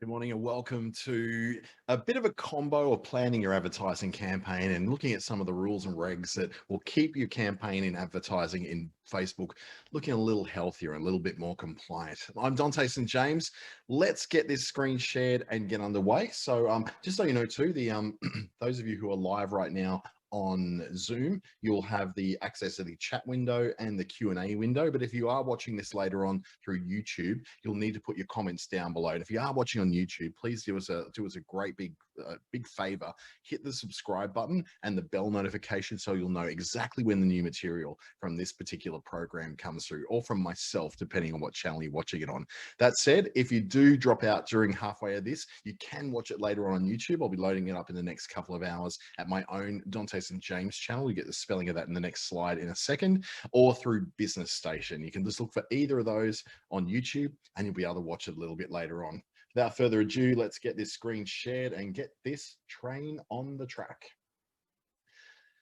Good morning and welcome to a bit of a combo of planning your advertising campaign and looking at some of the rules and regs that will keep your campaign in advertising in Facebook looking a little healthier and a little bit more compliant. I'm Dante St James. Let's get this screen shared and get underway. So just so you know too, the those of you who are live right now on Zoom, you'll have the access to the chat window and the Q&A window. But if you are watching this later on through YouTube, you'll need to put your comments down below. And if you are watching on YouTube, please do us a great big favor. Hit the subscribe button and the bell notification so you'll know exactly when the new material from this particular program comes through, or from myself, depending on what channel you're watching it on. That said, if you do drop out during halfway of this, you can watch it later on YouTube. I'll be loading it up in the next couple of hours at my own Dante St James channel. You get the spelling of that in the next slide in a second, or through Business Station. You can just look for either of those on YouTube and you'll be able to watch it a little bit later on. Without further ado, let's get this screen shared and get this train on the track.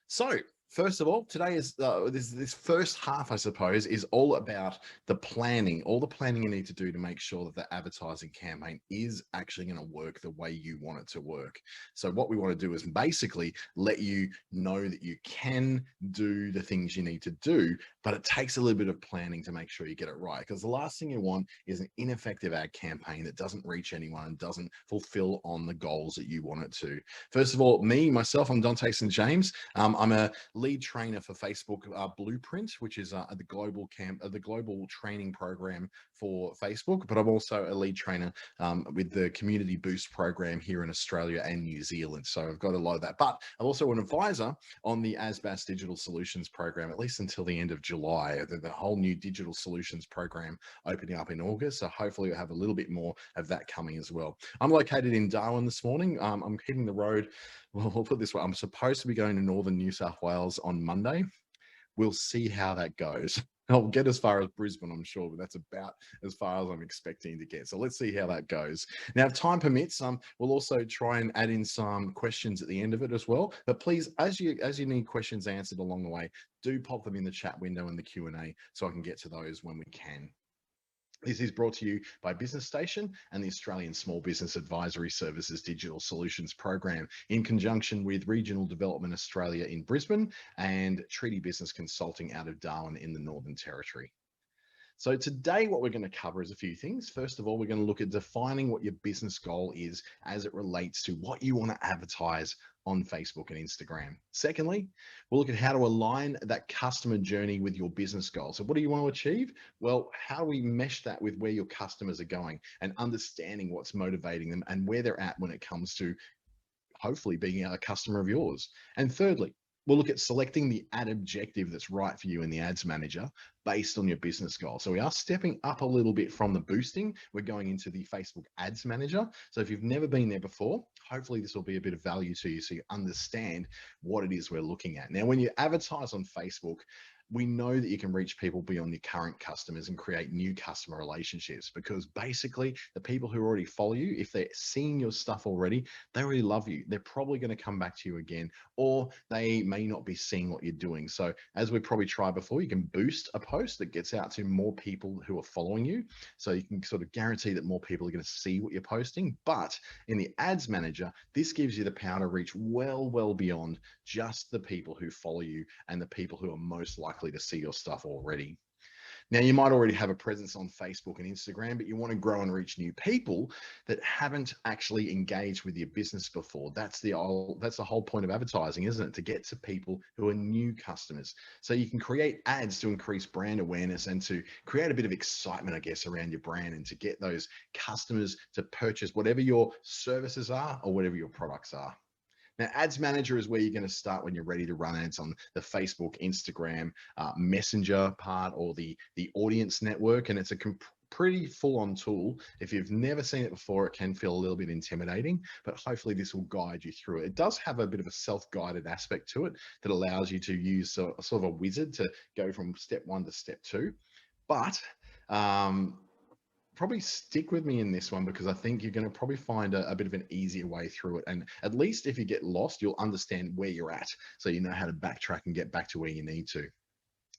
So, first of all, today is this first half, I suppose, is all about the planning, all the planning you need to do to make sure that the advertising campaign is actually going to work the way you want it to work. So what we want to do is basically let you know that you can do the things you need to do, but it takes a little bit of planning to make sure you get it right. Because the last thing you want is an ineffective ad campaign that doesn't reach anyone and doesn't fulfill on the goals that you want it to. First of all, myself, I'm Dante St James. I'm a lead trainer for Facebook Blueprint, which is the global training program for Facebook. But I'm also a lead trainer with the Community Boost program here in Australia and New Zealand. So I've got a lot of that. But I'm also an advisor on the ASBAS Digital Solutions Program, at least until the end of July. The whole new digital solutions program opening up in August. So hopefully we'll have a little bit more of that coming as well. I'm located in Darwin this morning. I'm hitting the road. Well, we'll put it this way. I'm supposed to be going to northern New South Wales on Monday. We'll see how that goes. I'll get as far as Brisbane, I'm sure, but that's about as far as I'm expecting to get. So let's see how that goes. Now, if time permits, we'll also try and add in some questions at the end of it as well. But please, as you need questions answered along the way, do pop them in the chat window and the Q&A so I can get to those when we can. This is brought to you by Business Station and the Australian Small Business Advisory Services Digital Solutions Program in conjunction with Regional Development Australia in Brisbane and Treaty Business Consulting out of Darwin in the Northern Territory. So today what we're going to cover is a few things. First of all, we're going to look at defining what your business goal is as it relates to what you want to advertise on Facebook and Instagram. Secondly, we'll look at how to align that customer journey with your business goal. So what do you want to achieve? Well, how do we mesh that with where your customers are going and understanding what's motivating them and where they're at when it comes to hopefully being a customer of yours? And thirdly, we'll look at selecting the ad objective that's right for you in the ads manager based on your business goal. So we are stepping up a little bit from the boosting. We're going into the Facebook ads manager. So if you've never been there before, hopefully this will be a bit of value to you so you understand what it is we're looking at. Now, when you advertise on Facebook, we know that you can reach people beyond your current customers and create new customer relationships, because basically the people who already follow you, if they're seeing your stuff already, they already love you. They're probably going to come back to you again, or they may not be seeing what you're doing. So as we probably tried before, you can boost a post that gets out to more people who are following you. So you can sort of guarantee that more people are going to see what you're posting. But in the ads manager, this gives you the power to reach well beyond just the people who follow you and the people who are most likely to see your stuff already. Now, you might already have a presence on Facebook and Instagram, but you want to grow and reach new people that haven't actually engaged with your business before. That's the whole point of advertising, isn't it? To get to people who are new customers. So you can create ads to increase brand awareness and to create a bit of excitement, I guess, around your brand, and to get those customers to purchase whatever your services are or whatever your products are. Now, Ads Manager is where you're going to start when you're ready to run ads on the Facebook, Instagram, Messenger part, or the audience network. And it's a pretty full-on tool. If you've never seen it before, it can feel a little bit intimidating, but hopefully this will guide you through it. It does have a bit of a self-guided aspect to it that allows you to use sort of a wizard to go from step 1 to step 2. But probably stick with me in this one, because I think you're going to probably find a bit of an easier way through it. And at least if you get lost, you'll understand where you're at, so you know how to backtrack and get back to where you need to.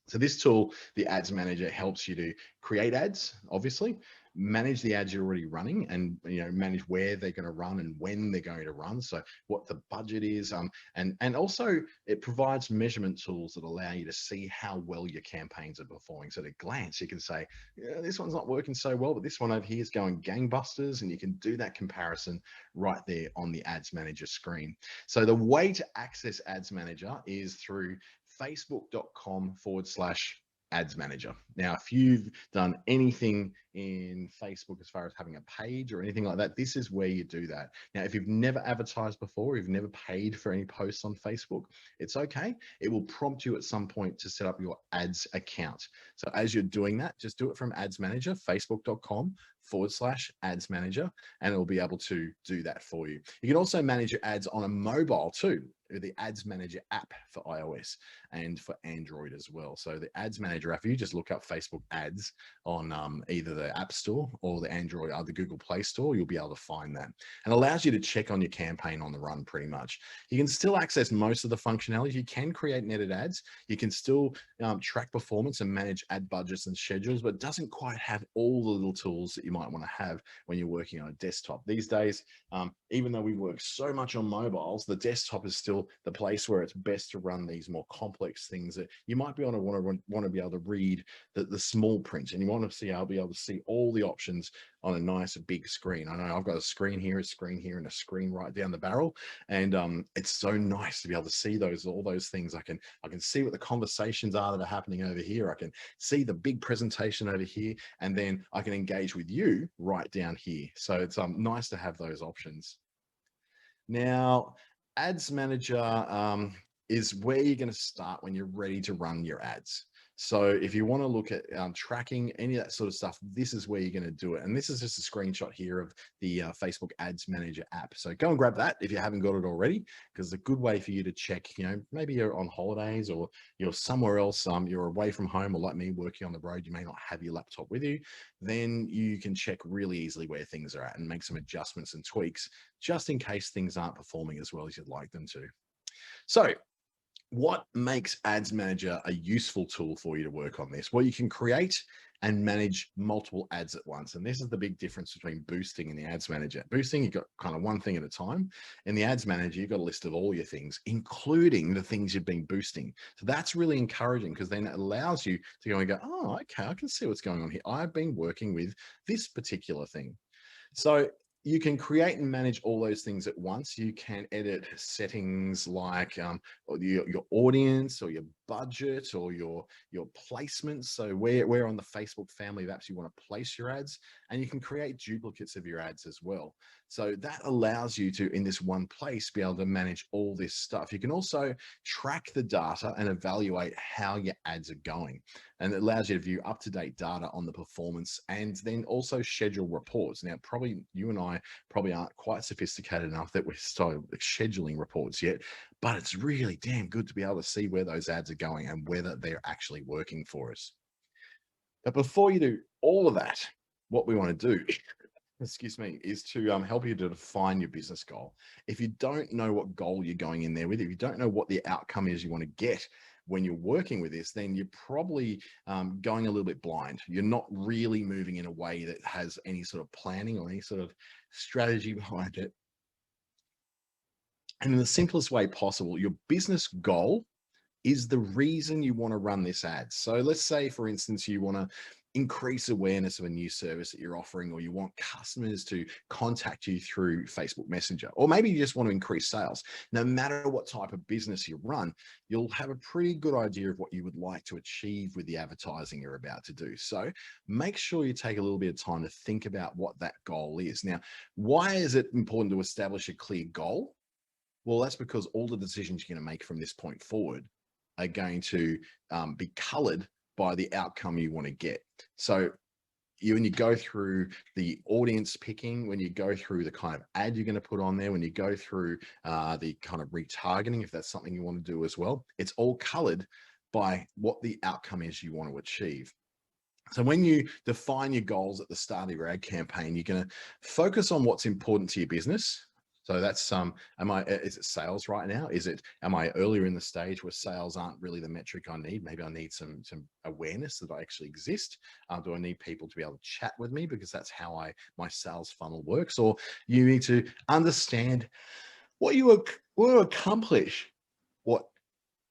So this tool, the Ads Manager, helps you to create ads, obviously, manage the ads you're already running, and manage where they're going to run and when they're going to run. So what the budget is, and also it provides measurement tools that allow you to see how well your campaigns are performing. So at a glance, you can say, yeah, this one's not working so well, but this one over here is going gangbusters, and you can do that comparison right there on the Ads Manager screen. So the way to access Ads Manager is through facebook.com/ads manager. Now, if you've done anything in Facebook as far as having a page or anything like that, this is where you do that. Now, if you've never advertised before, you've never paid for any posts on Facebook, it's okay. It will prompt you at some point to set up your ads account. So as you're doing that, just do it from Ads Manager, facebook.com/ads manager, and it'll be able to do that for you. You can also manage your ads on a mobile too, with the Ads Manager app for iOS and for Android as well. So the Ads Manager app, if you just look up Facebook ads on either the App Store or the Android or the Google Play Store, you'll be able to find that. And allows you to check on your campaign on the run pretty much. You can still access most of the functionality. You can create netted ads. You can still track performance and manage ad budgets and schedules, but it doesn't quite have all the little tools that you might want to have when you're working on a desktop. These days, even though we work so much on mobiles, the desktop is still the place where it's best to run these more complex things that you might be able to want to be able to read the small print, and you want to be able to see all the options on a nice big screen. I know I've got a screen here, and a screen right down the barrel, and it's so nice to be able to see all those things. I can see what the conversations are that are happening over here. I can see the big presentation over here, and then I can engage with you right down here. So it's nice to have those options. Now, Ads Manager is where you're going to start when you're ready to run your ads. So if you want to look at tracking any of that sort of stuff, this is where you're going to do it. And this is just a screenshot here of the Facebook Ads Manager app. So go and grab that if you haven't got it already, because it's a good way for you to check, maybe you're on holidays or you're somewhere else, you're away from home, or like me, working on the road, you may not have your laptop with you. Then you can check really easily where things are at and make some adjustments and tweaks just in case things aren't performing as well as you'd like them to. So what makes Ads Manager a useful tool for you to work on this? Well, you can create and manage multiple ads at once. And this is the big difference between boosting and the Ads Manager. Boosting, you've got kind of one thing at a time. In the Ads Manager, you've got a list of all your things, including the things you've been boosting. So that's really encouraging, because then it allows you to go and go, oh, okay, I can see what's going on here. I've been working with this particular thing. So you can create and manage all those things at once. You can edit settings like your audience or your budget or your placements. So where on the Facebook family of apps you want to place your ads, and you can create duplicates of your ads as well. So that allows you to, in this one place, be able to manage all this stuff. You can also track the data and evaluate how your ads are going. And it allows you to view up-to-date data on the performance, and then also schedule reports. Now, probably you and I probably aren't quite sophisticated enough that we're started scheduling reports yet, but it's really damn good to be able to see where those ads are going and whether they're actually working for us. But before you do all of that, what we want to do excuse me, is to help you to define your business goal. If you don't know what goal you're going in there with, if you don't know what the outcome is you want to get when you're working with this, then you're probably going a little bit blind. You're not really moving in a way that has any sort of planning or any sort of strategy behind it. And in the simplest way possible, your business goal is the reason you want to run this ad. So let's say, for instance, you want to increase awareness of a new service that you're offering, or you want customers to contact you through Facebook Messenger, or maybe you just want to increase sales. No matter what type of business you run, you'll have a pretty good idea of what you would like to achieve with the advertising you're about to do. So make sure you take a little bit of time to think about what that goal is. Now, why is it important to establish a clear goal? Well, that's because all the decisions you're going to make from this point forward are going to be colored by the outcome you want to get. So when you go through the audience picking, when you go through the kind of ad you're going to put on there, when you go through the kind of retargeting, if that's something you want to do as well, it's all colored by what the outcome is you want to achieve. So when you define your goals at the start of your ad campaign, you're going to focus on what's important to your business. So that's is it sales right now? Am I earlier in the stage where sales aren't really the metric I need? Maybe I need some awareness that I actually exist. Do I need people to be able to chat with me, because that's how my sales funnel works? Or you need to understand what you want to accomplish, what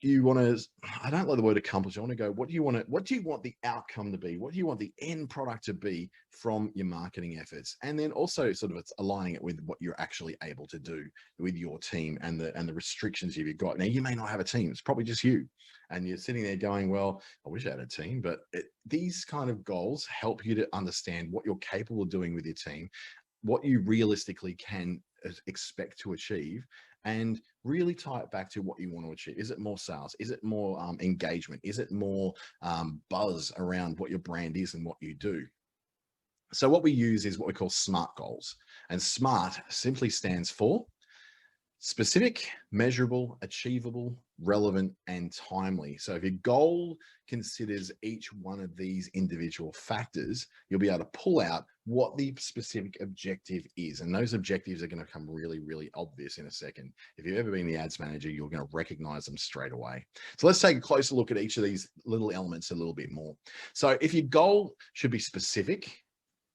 you want to, I don't like the word accomplish. I want to go, what do you want the outcome to be? What do you want the end product to be from your marketing efforts? And then also sort of it's aligning it with what you're actually able to do with your team and the restrictions you've got. Now, you may not have a team. It's probably just you. And you're sitting there going, well, I wish I had a team. But these kind of goals help you to understand what you're capable of doing with your team, what you realistically can expect to achieve, and really tie it back to what you want to achieve. Is it more sales? Is it more engagement? Is it more buzz around what your brand is and what you do? So what we use is what we call SMART goals. And SMART simply stands for specific, measurable, achievable, relevant, and timely. So if your goal considers each one of these individual factors, you'll be able to pull out what the specific objective is. And those objectives are going to become really, really obvious in a second. If you've ever been the ads manager, you're going to recognize them straight away. So let's take a closer look at each of these little elements a little bit more. So if your goal should be specific,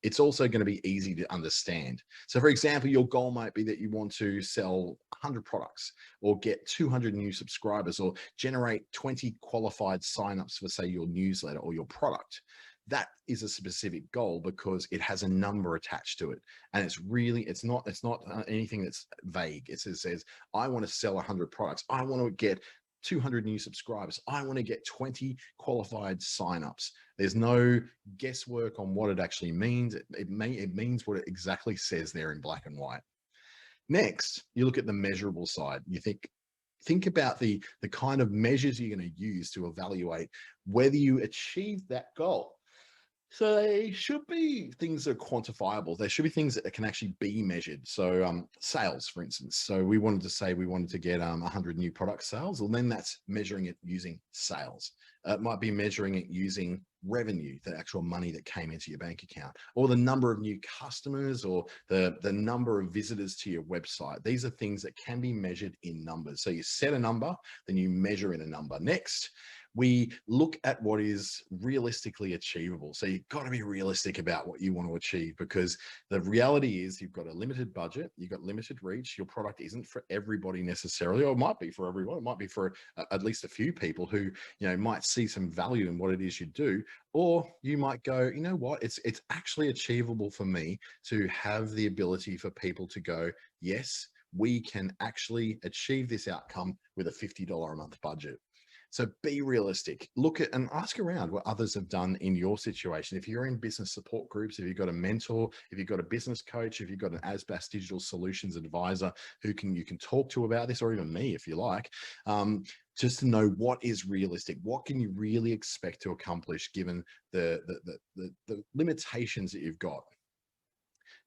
it's also going to be easy to understand. So for example, your goal might be that you want to sell 100 products, or get 200 new subscribers, or generate 20 qualified signups for, say, your newsletter or your product. That is a specific goal because it has a number attached to it. And it's not anything that's vague. It says, I want to sell 100 products. I want to get 200 new subscribers. I want to get 20 qualified signups. There's no guesswork on what it actually means. It means what it exactly says there in black and white. Next, you look at the measurable side. You think about the kind of measures you're going to use to evaluate whether you achieve that goal. So they should be things that are quantifiable. There should be things that can actually be measured. So sales, for instance. So we wanted to get 100 new product sales. Well, then that's measuring it using sales. It might be measuring it using revenue, the actual money that came into your bank account, or the number of new customers, or the number of visitors to your website. These are things that can be measured in numbers. So you set a number, then you measure in a number. Next, we look at what is realistically achievable. So you've got to be realistic about what you want to achieve, because the reality is you've got a limited budget, you've got limited reach. Your product isn't for everybody necessarily, or it might be for everyone. It might be for at least a few people who, might see some value in what it is you do. Or you might go, you know what, it's actually achievable for me to have the ability for people to go, yes, we can actually achieve this outcome with a $50 a month budget. So be realistic. Look at and ask around what others have done in your situation. If you're in business support groups, if you've got a mentor, if you've got a business coach, if you've got an ASBAS Digital Solutions advisor who you can talk to about this, or even me if you like, just to know what is realistic. What can you really expect to accomplish given the limitations that you've got?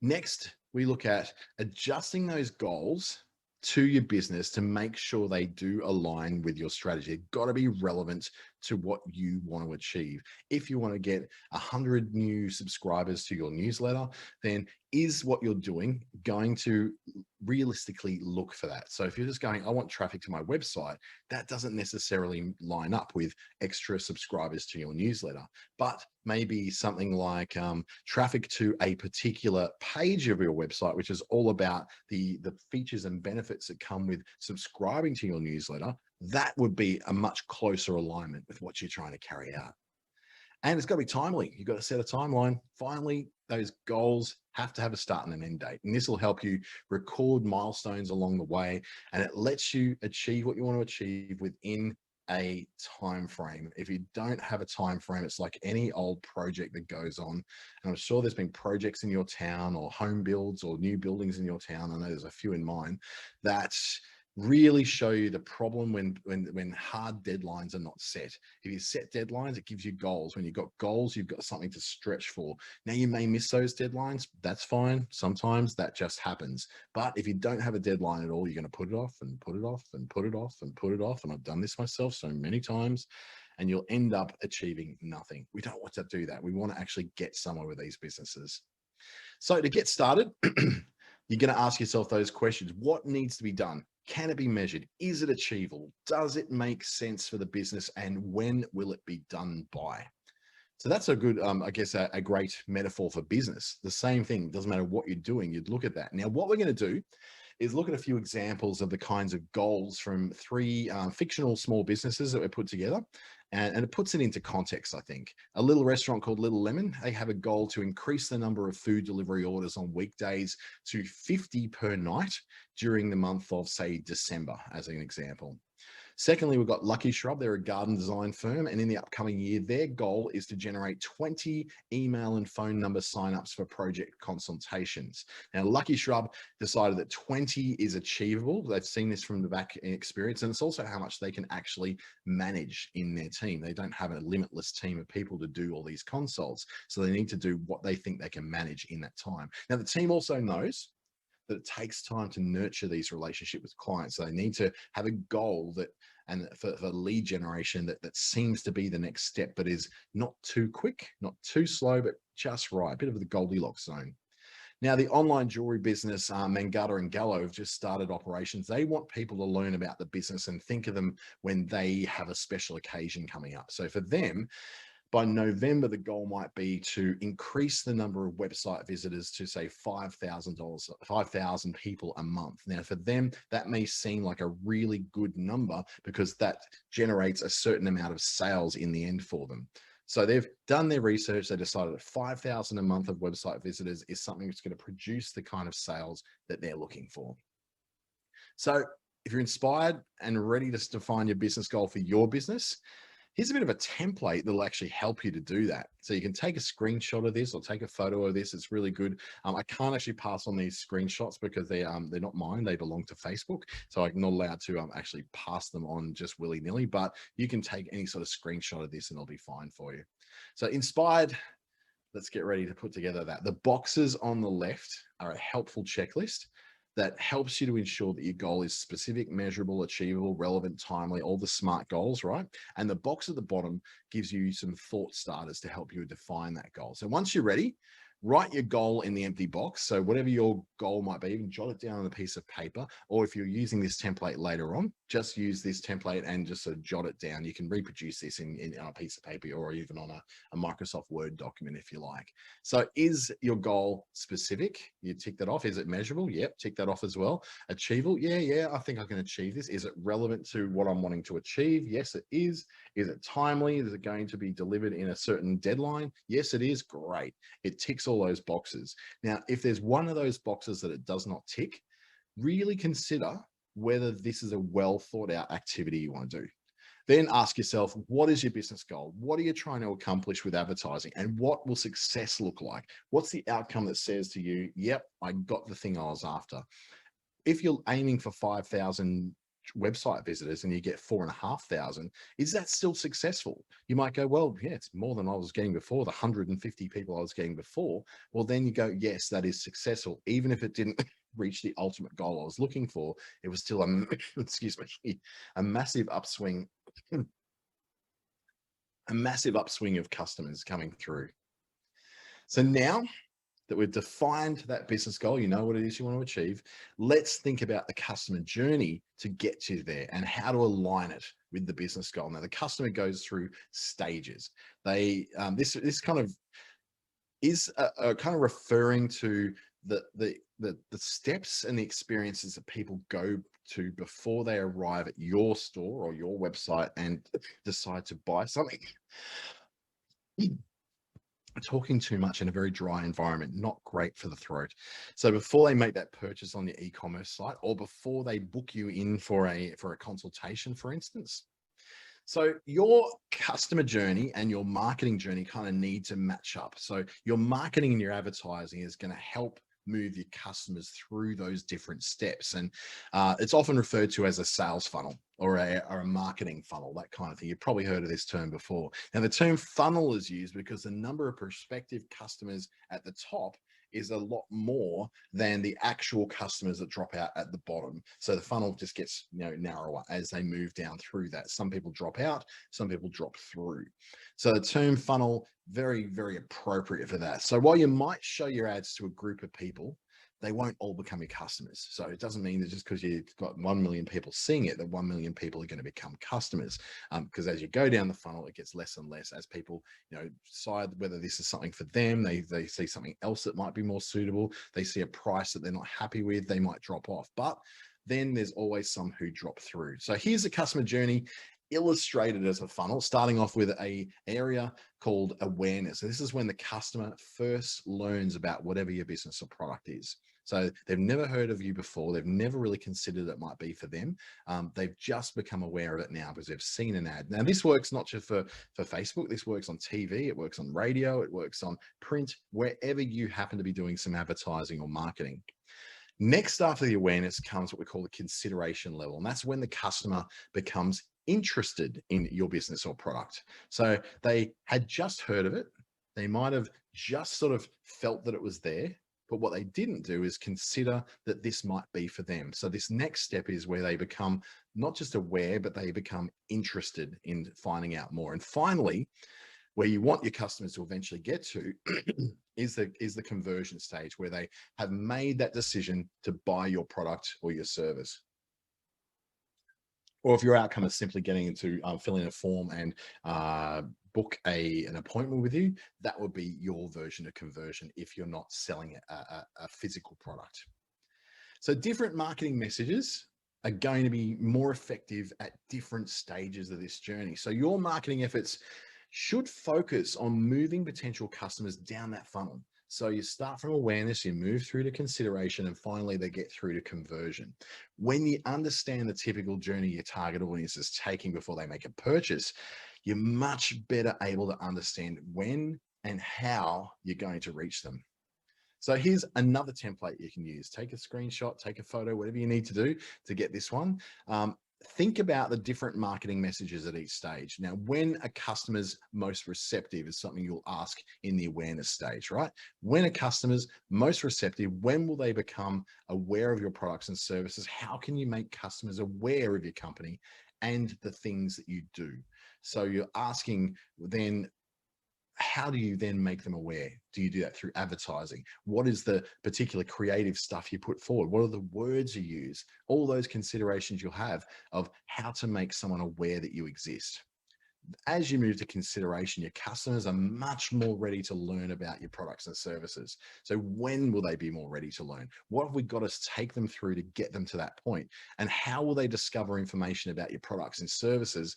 Next, we look at adjusting those goals to your business to make sure they do align with your strategy. They've got to be relevant to what you want to achieve. If you want to get 100 new subscribers to your newsletter, then is what you're doing going to realistically look for that? So if you're just going, I want traffic to my website, that doesn't necessarily line up with extra subscribers to your newsletter. But maybe something like traffic to a particular page of your website, which is all about the features and benefits that come with subscribing to your newsletter, that would be a much closer alignment with what you're trying to carry out. And it's got to be timely. You've got to set a timeline. Finally, those goals have to have a start and an end date. And this will help you record milestones along the way. And it lets you achieve what you want to achieve within a time frame. If you don't have a time frame, it's like any old project that goes on. And I'm sure there's been projects in your town, or home builds, or new buildings in your town. I know there's a few in mine that really show you the problem when hard deadlines are not set. If you set deadlines, it gives you goals. When you've got goals, you've got something to stretch for. Now, you may miss those deadlines. That's fine. Sometimes that just happens. But if you don't have a deadline at all, you're going to put it off and put it off and put it off and put it off. And I've done this myself so many times, and you'll end up achieving nothing. We don't want to do that. We want to actually get somewhere with these businesses. So to get started, You're going to ask yourself those questions. What needs to be done? Can it be measured? Is it achievable? Does it make sense for the business? And when will it be done by? So that's a good, I guess, a great metaphor for business. The same thing, doesn't matter what you're doing, you'd look at that. Now, what we're going to do is look at a few examples of the kinds of goals from three fictional small businesses that were put together. And it puts it into context, I think. A little restaurant called Little Lemon, they have a goal to increase the number of food delivery orders on weekdays to 50 per night during the month of, say, December, as an example. Secondly, we've got Lucky Shrub. They're a garden design firm, and in the upcoming year, their goal is to generate 20 email and phone number signups for project consultations. Now, Lucky Shrub decided that 20 is achievable. They've seen this from the back experience, and it's also how much they can actually manage in their team. They don't have a limitless team of people to do all these consults, so they need to do what they think they can manage in that time. Now, the team also knows that it takes time to nurture these relationships with clients. So they need to have a goal that, and for lead generation, that seems to be the next step, but is not too quick, not too slow, but just right, a bit of the Goldilocks zone. Now, the online jewelry business, Mangata and Gallo, have just started operations. They want people to learn about the business and think of them when they have a special occasion coming up. So for them, by November, the goal might be to increase the number of website visitors to, say, $5,000 people a month. Now, for them, that may seem like a really good number because that generates a certain amount of sales in the end for them. So they've done their research. They decided that 5,000 a month of website visitors is something that's going to produce the kind of sales that they're looking for. So if you're inspired and ready to define your business goal for your business, here's a bit of a template that'll actually help you to do that. So you can take a screenshot of this or take a photo of this. It's really good. I can't actually pass on these screenshots because they're not mine. They belong to Facebook. So I'm not allowed to actually pass them on just willy-nilly, but you can take any sort of screenshot of this and it'll be fine for you. So inspired, let's get ready to put together that. The boxes on the left are a helpful checklist that helps you to ensure that your goal is specific, measurable, achievable, relevant, timely, all the SMART goals, right? And the box at the bottom gives you some thought starters to help you define that goal. So once you're ready, write your goal in the empty box. So whatever your goal might be, you can jot it down on a piece of paper, or if you're using this template later on, just use this template and just sort of jot it down. You can reproduce this in a piece of paper or even on a Microsoft Word document if you like. So is your goal specific? You tick that off. Is it measurable? Yep, tick that off as well. Achievable? Yeah, I think I can achieve this. Is it relevant to what I'm wanting to achieve? Yes, it is. Is it timely? Is it going to be delivered in a certain deadline? Yes, it is. Great. It ticks all those boxes. Now, if there's one of those boxes that it does not tick, really consider whether this is a well thought out activity you want to do. Then ask yourself, what is your business goal? What are you trying to accomplish with advertising? And what will success look like? What's the outcome that says to you, yep, I got the thing I was after? If you're aiming for 5,000 website visitors and you get 4,500, is that still successful? You might go, well, yeah, it's more than I was getting before, the 150 people I was getting before. Well, then you go, yes, that is successful. Even if it didn't reach the ultimate goal I was looking for, it was still excuse me, a massive upswing, a massive upswing of customers coming through. So now that we've defined that business goal, you know what it is you want to achieve, let's think about the customer journey to get to there and how to align it with the business goal. Now, the customer goes through stages. They this kind of is kind of referring to the steps and the experiences that people go to before they arrive at your store or your website and decide to buy something. Talking too much in a very dry environment, not great for the throat. So before they make that purchase on your e-commerce site or before they book you in for a consultation, for instance. So your customer journey and your marketing journey kind of need to match up. So your marketing and your advertising is going to help move your customers through those different steps. And it's often referred to as a sales funnel or a marketing funnel, that kind of thing. You've probably heard of this term before. Now, the term funnel is used because the number of prospective customers at the top is a lot more than the actual customers that drop out at the bottom. So the funnel just gets narrower as they move down through that. Some people drop out, some people drop through. So the term funnel, very, very appropriate for that. So while you might show your ads to a group of people, they won't all become your customers. So it doesn't mean that just because you've got 1 million people seeing it, that 1 million people are going to become customers. Because as you go down the funnel, it gets less and less as people, decide whether this is something for them. They see something else that might be more suitable. They see a price that they're not happy with. They might drop off. But then there's always some who drop through. So here's the customer journey illustrated as a funnel, starting off with a area called awareness. So this is when the customer first learns about whatever your business or product is. So they've never heard of you before. They've never really considered it might be for them. They've just become aware of it now because they've seen an ad. Now this works not just for Facebook. This works on TV. It works on radio. It works on print, wherever you happen to be doing some advertising or marketing. Next, after the awareness comes what we call the consideration level. And that's when the customer becomes interested in your business or product. So they had just heard of it. They might have just sort of felt that it was there, but what they didn't do is consider that this might be for them. So this next step is where they become not just aware, but they become interested in finding out more. And finally, where you want your customers to eventually get to is the conversion stage, where they have made that decision to buy your product or your service. Or if your outcome is simply getting into filling a form and book an appointment with you, that would be your version of conversion if you're not selling a physical product. So different marketing messages are going to be more effective at different stages of this journey. So your marketing efforts should focus on moving potential customers down that funnel. So you start from awareness, you move through to consideration, and finally they get through to conversion. When you understand the typical journey your target audience is taking before they make a purchase, you're much better able to understand when and how you're going to reach them. So here's another template you can use. Take a screenshot, take a photo, whatever you need to do to get this one. Think about the different marketing messages at each stage. Now, when a customer's most receptive is something you'll ask in the awareness stage, right? When a customer's most receptive, when will they become aware of your products and services? How can you make customers aware of your company and the things that you do? So you're asking then, how do you then make them aware? Do you do that through advertising? What is the particular creative stuff you put forward? What are the words you use? All those considerations you'll have of how to make someone aware that you exist. As you move to consideration, your customers are much more ready to learn about your products and services. So when will they be more ready to learn? What have we got to take them through to get them to that point? And how will they discover information about your products and services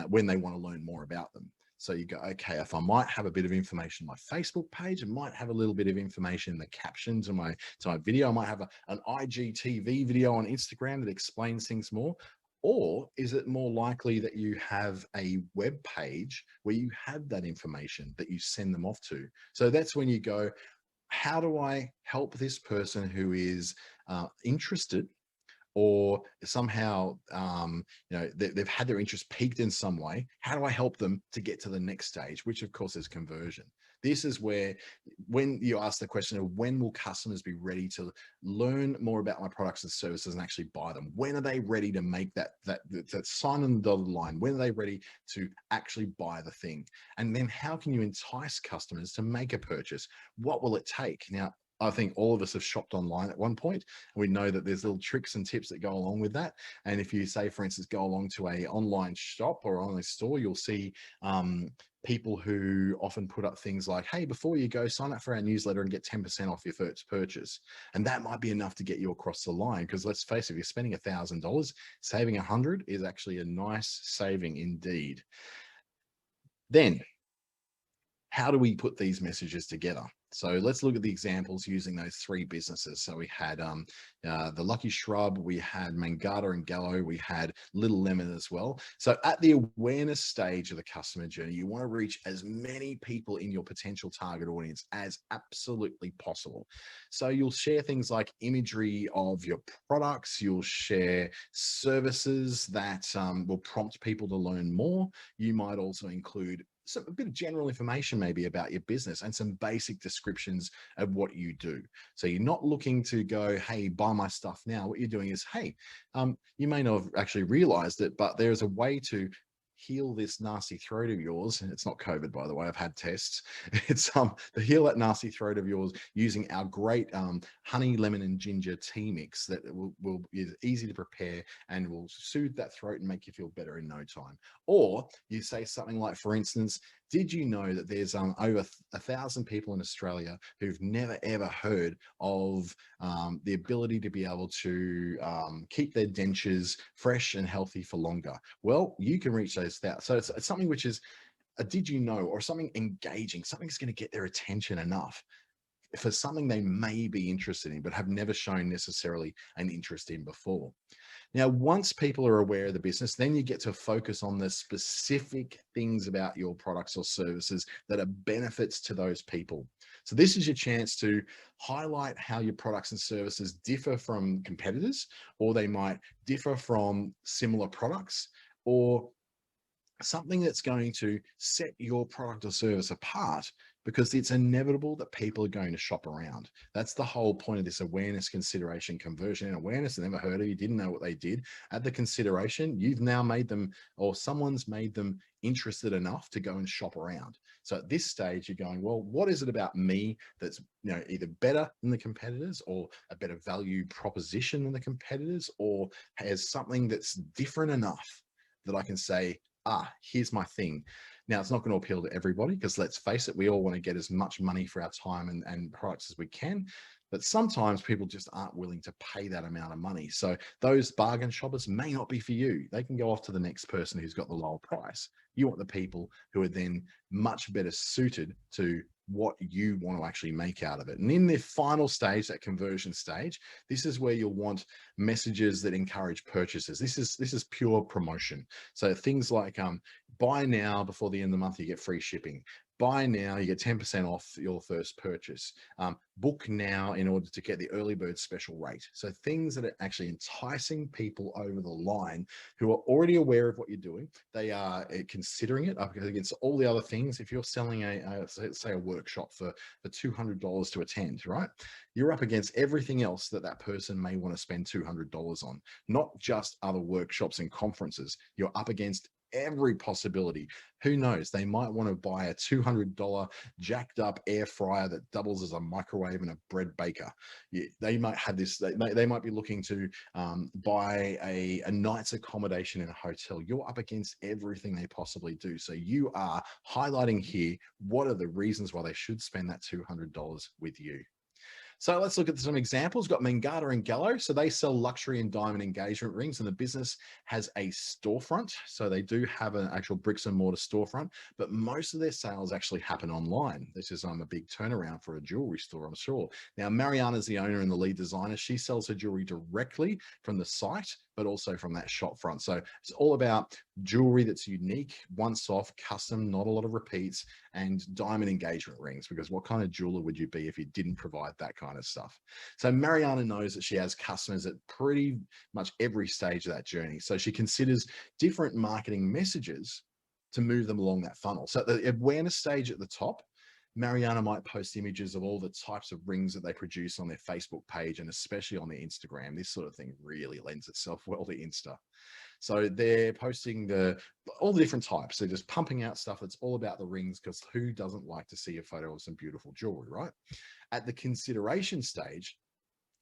when they want to learn more about them? So you go, okay, if I might have a bit of information on my Facebook page, I might have a little bit of information in the captions of my video. I might have an IGTV video on Instagram that explains things more. Or is it more likely that you have a web page where you have that information that you send them off to? So that's when you go, how do I help this person who is interested, or somehow they've had their interest piqued in some way? How do I help them to get to the next stage, which of course is conversion? This is where, when you ask the question of when will customers be ready to learn more about my products and services and actually buy them, when are they ready to make that sign on the dotted line? When are they ready to actually buy the thing? And then how can you entice customers to make a purchase? What will it take? Now, I think all of us have shopped online at one point. We know that there's little tricks and tips that go along with that. And if you say, for instance, go along to a online shop or online store, you'll see people who often put up things like, hey, before you go, sign up for our newsletter and get 10% off your first purchase. And that might be enough to get you across the line, because let's face it, if you're spending $1,000, saving $100 is actually a nice saving indeed. Then, how do we put these messages together? So let's look at the examples using those three businesses. So we had the Lucky Shrub, we had Mangata and Gallo, we had Little Lemon as well. So at the awareness stage of the customer journey, you want to reach as many people in your potential target audience as absolutely possible. So you'll share things like imagery of your products, you'll share services that will prompt people to learn more. You might also include a bit of general information maybe about your business and some basic descriptions of what you do. So you're not looking to go, hey, buy my stuff now. What you're doing is, hey, you may not have actually realized it, but there's a way to heal this nasty throat of yours. And it's not COVID, by the way, I've had tests. It's to heal that nasty throat of yours using our great honey, lemon, and ginger tea mix that is easy to prepare and will soothe that throat and make you feel better in no time. Or you say something like, for instance, did you know that there's over 1,000 people in Australia who've never ever heard of the ability to be able to keep their dentures fresh and healthy for longer? Well, you can reach those. So it's something which is a did you know, or something engaging, something that's going to get their attention enough for something they may be interested in, but have never shown necessarily an interest in before. Now, once people are aware of the business, then you get to focus on the specific things about your products or services that are benefits to those people. So this is your chance to highlight how your products and services differ from competitors, or they might differ from similar products, or something that's going to set your product or service apart, because it's inevitable that people are going to shop around. That's the whole point of this awareness, consideration, conversion. And awareness, they never heard of you, didn't know what they did. At the consideration, you've now made them, or someone's made them interested enough to go and shop around. So at this stage, you're going, well, what is it about me that's, either better than the competitors, or a better value proposition than the competitors, or has something that's different enough that I can say, here's my thing. Now, it's not going to appeal to everybody, because let's face it, we all want to get as much money for our time and products as we can. But sometimes people just aren't willing to pay that amount of money. So those bargain shoppers may not be for you. They can go off to the next person who's got the lower price. You want the people who are then much better suited to what you want to actually make out of it. And in the final stage, that conversion stage, this is where you'll want messages that encourage purchases. This is pure promotion. So things like buy now, before the end of the month you get free shipping. Buy now, you get 10% off your first purchase. Book now in order to get the early bird special rate. So things that are actually enticing people over the line who are already aware of what you're doing. They are considering it up against all the other things. If you're selling say a workshop for $200 to attend, right? You're up against everything else that person may want to spend $200 on, not just other workshops and conferences. You're up against every possibility. Who knows? They might want to buy a $200 jacked up air fryer that doubles as a microwave and a bread baker. They might have this. They might be looking to buy a night's accommodation in a hotel. You're up against everything they possibly do. So you are highlighting here what are the reasons why they should spend that $200 with you. So let's look at some examples. We've got Mangata and Gallo. So they sell luxury and diamond engagement rings, and the business has a storefront. So they do have an actual bricks and mortar storefront, but most of their sales actually happen online. This is a big turnaround for a jewelry store, I'm sure. Now, Mariana's the owner and the lead designer. She sells her jewelry directly from the site, but also from that shop front. So it's all about jewelry that's unique, once off, custom, not a lot of repeats, and diamond engagement rings, because what kind of jeweler would you be if you didn't provide that kind of stuff? So Mariana knows that she has customers at pretty much every stage of that journey. So she considers different marketing messages to move them along that funnel. So at the awareness stage at the top, Mariana might post images of all the types of rings that they produce on their Facebook page, and especially on their Instagram. This sort of thing really lends itself well to Insta. So they're posting all the different types. They're just pumping out stuff that's all about the rings, because who doesn't like to see a photo of some beautiful jewelry, right? At the consideration stage,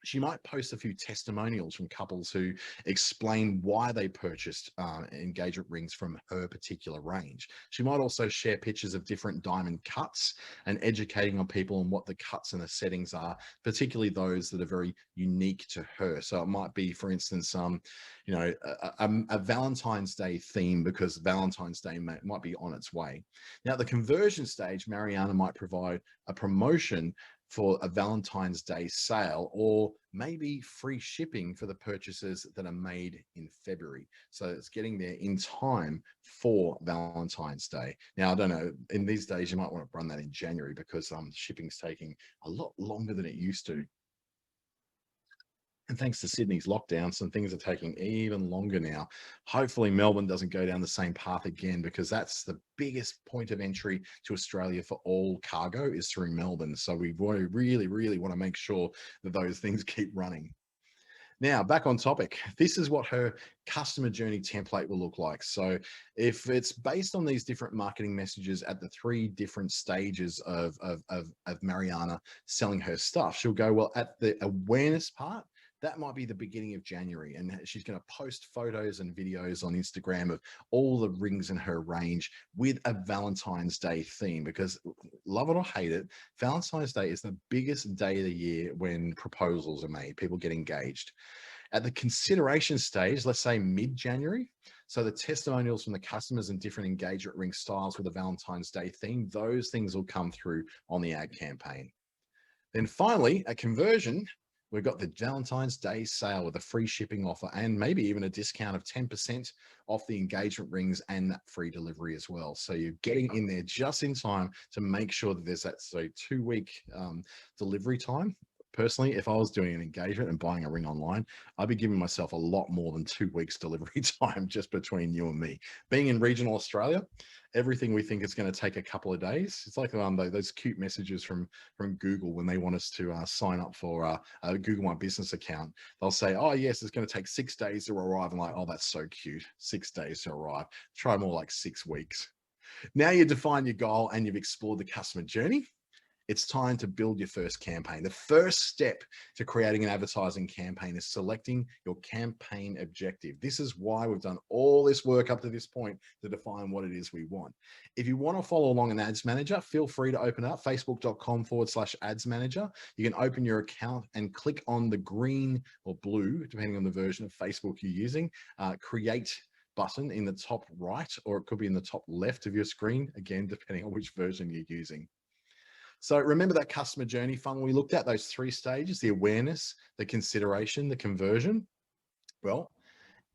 she might post a few testimonials from couples who explain why they purchased engagement rings from her particular range. She might also share pictures of different diamond cuts and educating on people on what the cuts and the settings are, particularly those that are very unique to her. So it might be, for instance, a Valentine's Day theme, because Valentine's Day might be on its way. Now, at the conversion stage, Mariana might provide a promotion for a Valentine's Day sale, or maybe free shipping for the purchases that are made in February. So it's getting there in time for Valentine's Day. Now, I don't know, in these days, you might want to run that in January, because shipping's taking a lot longer than it used to. And thanks to Sydney's lockdown, some things are taking even longer now. Hopefully Melbourne doesn't go down the same path again, because that's the biggest point of entry to Australia for all cargo is through Melbourne. So we really, really want to make sure that those things keep running. Now, back on topic, this is what her customer journey template will look like. So if it's based on these different marketing messages at the three different stages of Mariana selling her stuff, she'll go, well, at the awareness part, that might be the beginning of January. And she's going to post photos and videos on Instagram of all the rings in her range with a Valentine's Day theme, because love it or hate it, Valentine's Day is the biggest day of the year when proposals are made, people get engaged. At the consideration stage, let's say mid-January, so the testimonials from the customers and different engagement ring styles with a Valentine's Day theme, those things will come through on the ad campaign. Then finally, at conversion, we've got the Valentine's Day sale with a free shipping offer and maybe even a discount of 10% off the engagement rings and that free delivery as well. So you're getting in there just in time to make sure that there's that 2-week delivery time. Personally, if I was doing an engagement and buying a ring online, I'd be giving myself a lot more than 2 weeks delivery time just between you and me. Being in regional Australia, everything we think is going to take a couple of days. It's like those cute messages from Google when they want us to sign up for a Google My Business account. They'll say, oh yes, it's going to take 6 days to arrive. I'm like, oh, that's so cute. 6 days to arrive. Try more like 6 weeks. Now you define your goal and you've explored the customer journey. It's time to build your first campaign. The first step to creating an advertising campaign is selecting your campaign objective. This is why we've done all this work up to this point to define what it is we want. If you want to follow along an ads manager, feel free to open up facebook.com/ads manager. You can open your account and click on the green or blue, depending on the version of Facebook you're using, create button in the top right, or it could be in the top left of your screen, again, depending on which version you're using. So remember that customer journey funnel we looked at, those 3 stages, the awareness, the consideration, the conversion. Well,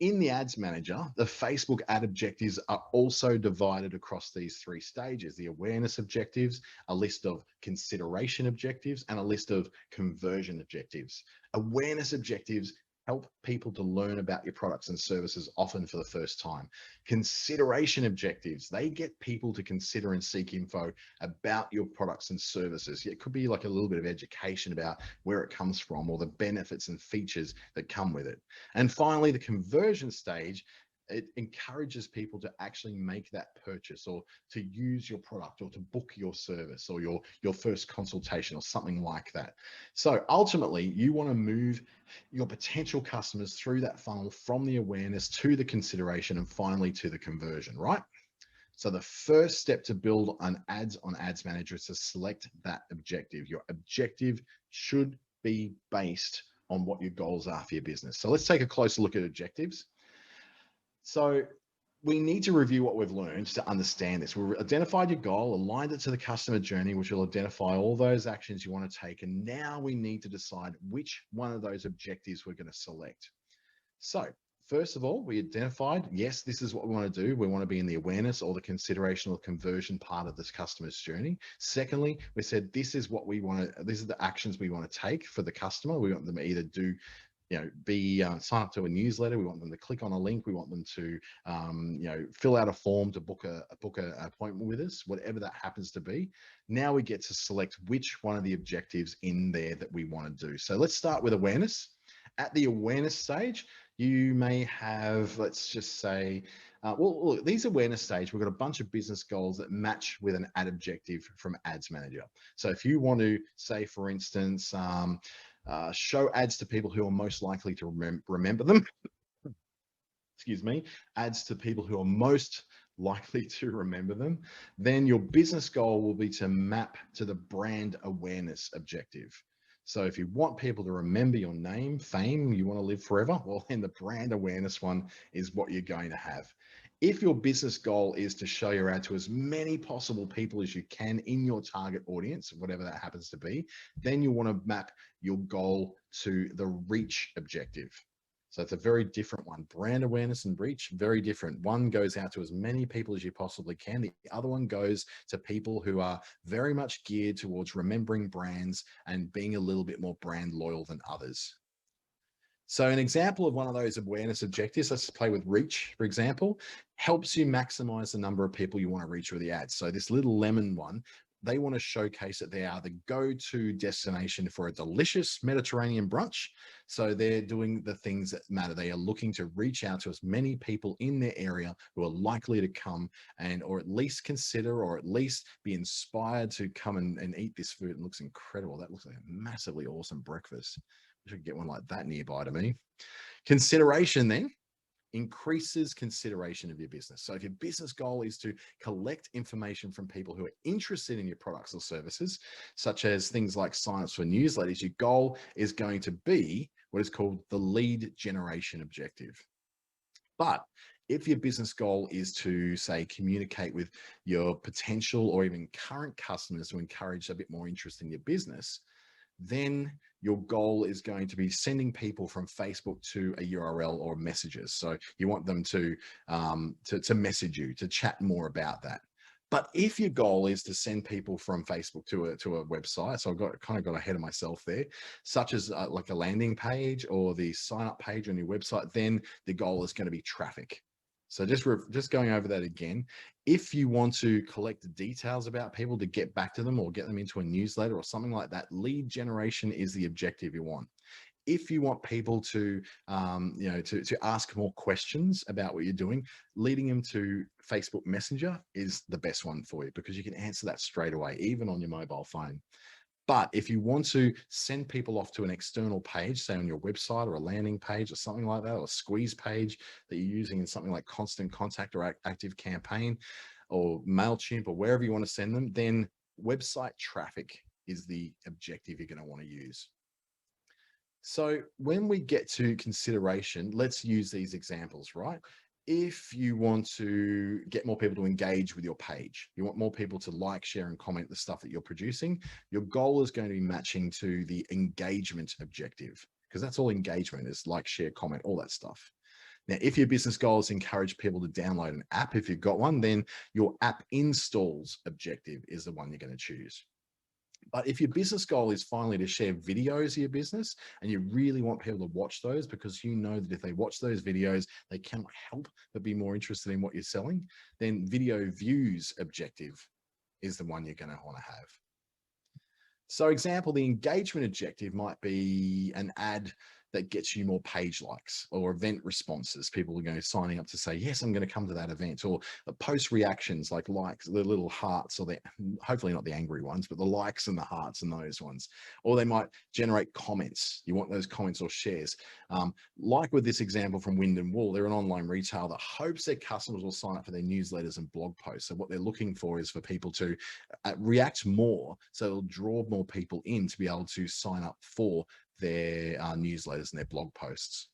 in the ads manager, the Facebook ad objectives are also divided across these 3 stages, the awareness objectives, a list of consideration objectives, and a list of conversion objectives. Awareness objectives help people to learn about your products and services, often for the first time. Consideration objectives, they get people to consider and seek info about your products and services. It could be like a little bit of education about where it comes from or the benefits and features that come with it. And finally, the conversion stage, it encourages people to actually make that purchase or to use your product or to book your service or your first consultation or something like that. So ultimately, you want to move your potential customers through that funnel from the awareness to the consideration and finally to the conversion, right? So the first step to build an ads on Ads Manager is to select that objective. Your objective should be based on what your goals are for your business. So let's take a closer look at objectives. So we need to review what we've learned to understand this. We've identified your goal, aligned it to the customer journey, which will identify all those actions you want to take. And now we need to decide which one of those objectives we're going to select. So first of all, we identified, yes, this is what we want to do. We want to be in the awareness or the consideration or sign part of this customer's journey. Secondly, we said, this is what we want to, these are the actions we want to take for the customer. We want them to either do, sign up to a newsletter. We want them to click on a link. We want them to, fill out a form to book an appointment with us, whatever that happens to be. Now we get to select which one of the objectives in there that we want to do. So let's start with awareness. At the awareness stage, you may have, let's just say, look, these awareness stage, we've got a bunch of business goals that match with an ad objective from Ads Manager. So if you want to say, for instance, show ads to people who are most likely to remember them. Excuse me, ads to people who are most likely to remember them. Then your business goal will be to map to the brand awareness objective. So if you want people to remember your name, fame, you want to live forever, well, then the brand awareness one is what you're going to have. If your business goal is to show your ad to as many possible people as you can in your target audience, whatever that happens to be, then you want to map your goal to the reach objective. So it's a very different one. Brand awareness and reach, very different. One goes out to as many people as you possibly can. The other one goes to people who are very much geared towards remembering brands and being a little bit more brand loyal than others. So an example of one of those awareness objectives, let's play with reach, for example, helps you maximize the number of people you want to reach with the ads. So this little lemon one, They want to showcase that they are the go-to destination for a delicious Mediterranean brunch. So they're doing the things that matter. They are looking to reach out to as many people in their area who are likely to come and, or at least consider, or at least be inspired to come and eat this food. It looks incredible. That looks like a massively awesome breakfast. We should get one like that nearby to me. Consideration then increases consideration of your business. So if your business goal is to collect information from people who are interested in your products or services, such as things like signups for newsletters, your goal is going to be what is called the lead generation objective. But if your business goal is to, say, communicate with your potential or even current customers to encourage a bit more interest in your business, then your goal is going to be sending people from Facebook to a URL or messages. So you want them to message you, to chat more about that. But if your goal is to send people from Facebook to a website, so I've kind of got ahead of myself there, such as like a landing page or the sign up page on your website, then the goal is going to be traffic. So just going over that again, if you want to collect the details about people to get back to them or get them into a newsletter or something like that, lead generation is the objective you want. If you want people to, to ask more questions about what you're doing, leading them to Facebook Messenger is the best one for you, because you can answer that straight away, even on your mobile phone. But if you want to send people off to an external page, say on your website or a landing page or something like that, or a squeeze page that you're using in something like Constant Contact or Active Campaign or MailChimp or wherever you want to send them, then website traffic is the objective you're going to want to use. So when we get to consideration, let's use these examples, right? If you want to get more people to engage with your page, you want more people to like, share, and comment the stuff that you're producing, your goal is going to be matching to the engagement objective, because that's all engagement is: like, share, comment, all that stuff. Now, if your business goal is to encourage people to download an app, if you've got one, then your app installs objective is the one you're going to choose. But if your business goal is finally to share videos of your business, and you really want people to watch those because you know that if they watch those videos, they cannot help but be more interested in what you're selling, then video views objective is the one you're going to want to have. So example, the engagement objective might be an ad that gets you more page likes, or event responses. People are going to signing up to say, yes, I'm going to come to that event, or post reactions, like likes, the little hearts, or the, hopefully not the angry ones, but the likes and the hearts and those ones. Or they might generate comments. You want those comments or shares. Like with this example from Wind and Wool, they're an online retailer that hopes their customers will sign up for their newsletters and blog posts. So what they're looking for is for people to react more, so it'll draw more people in to be able to sign up for their newsletters and their blog posts.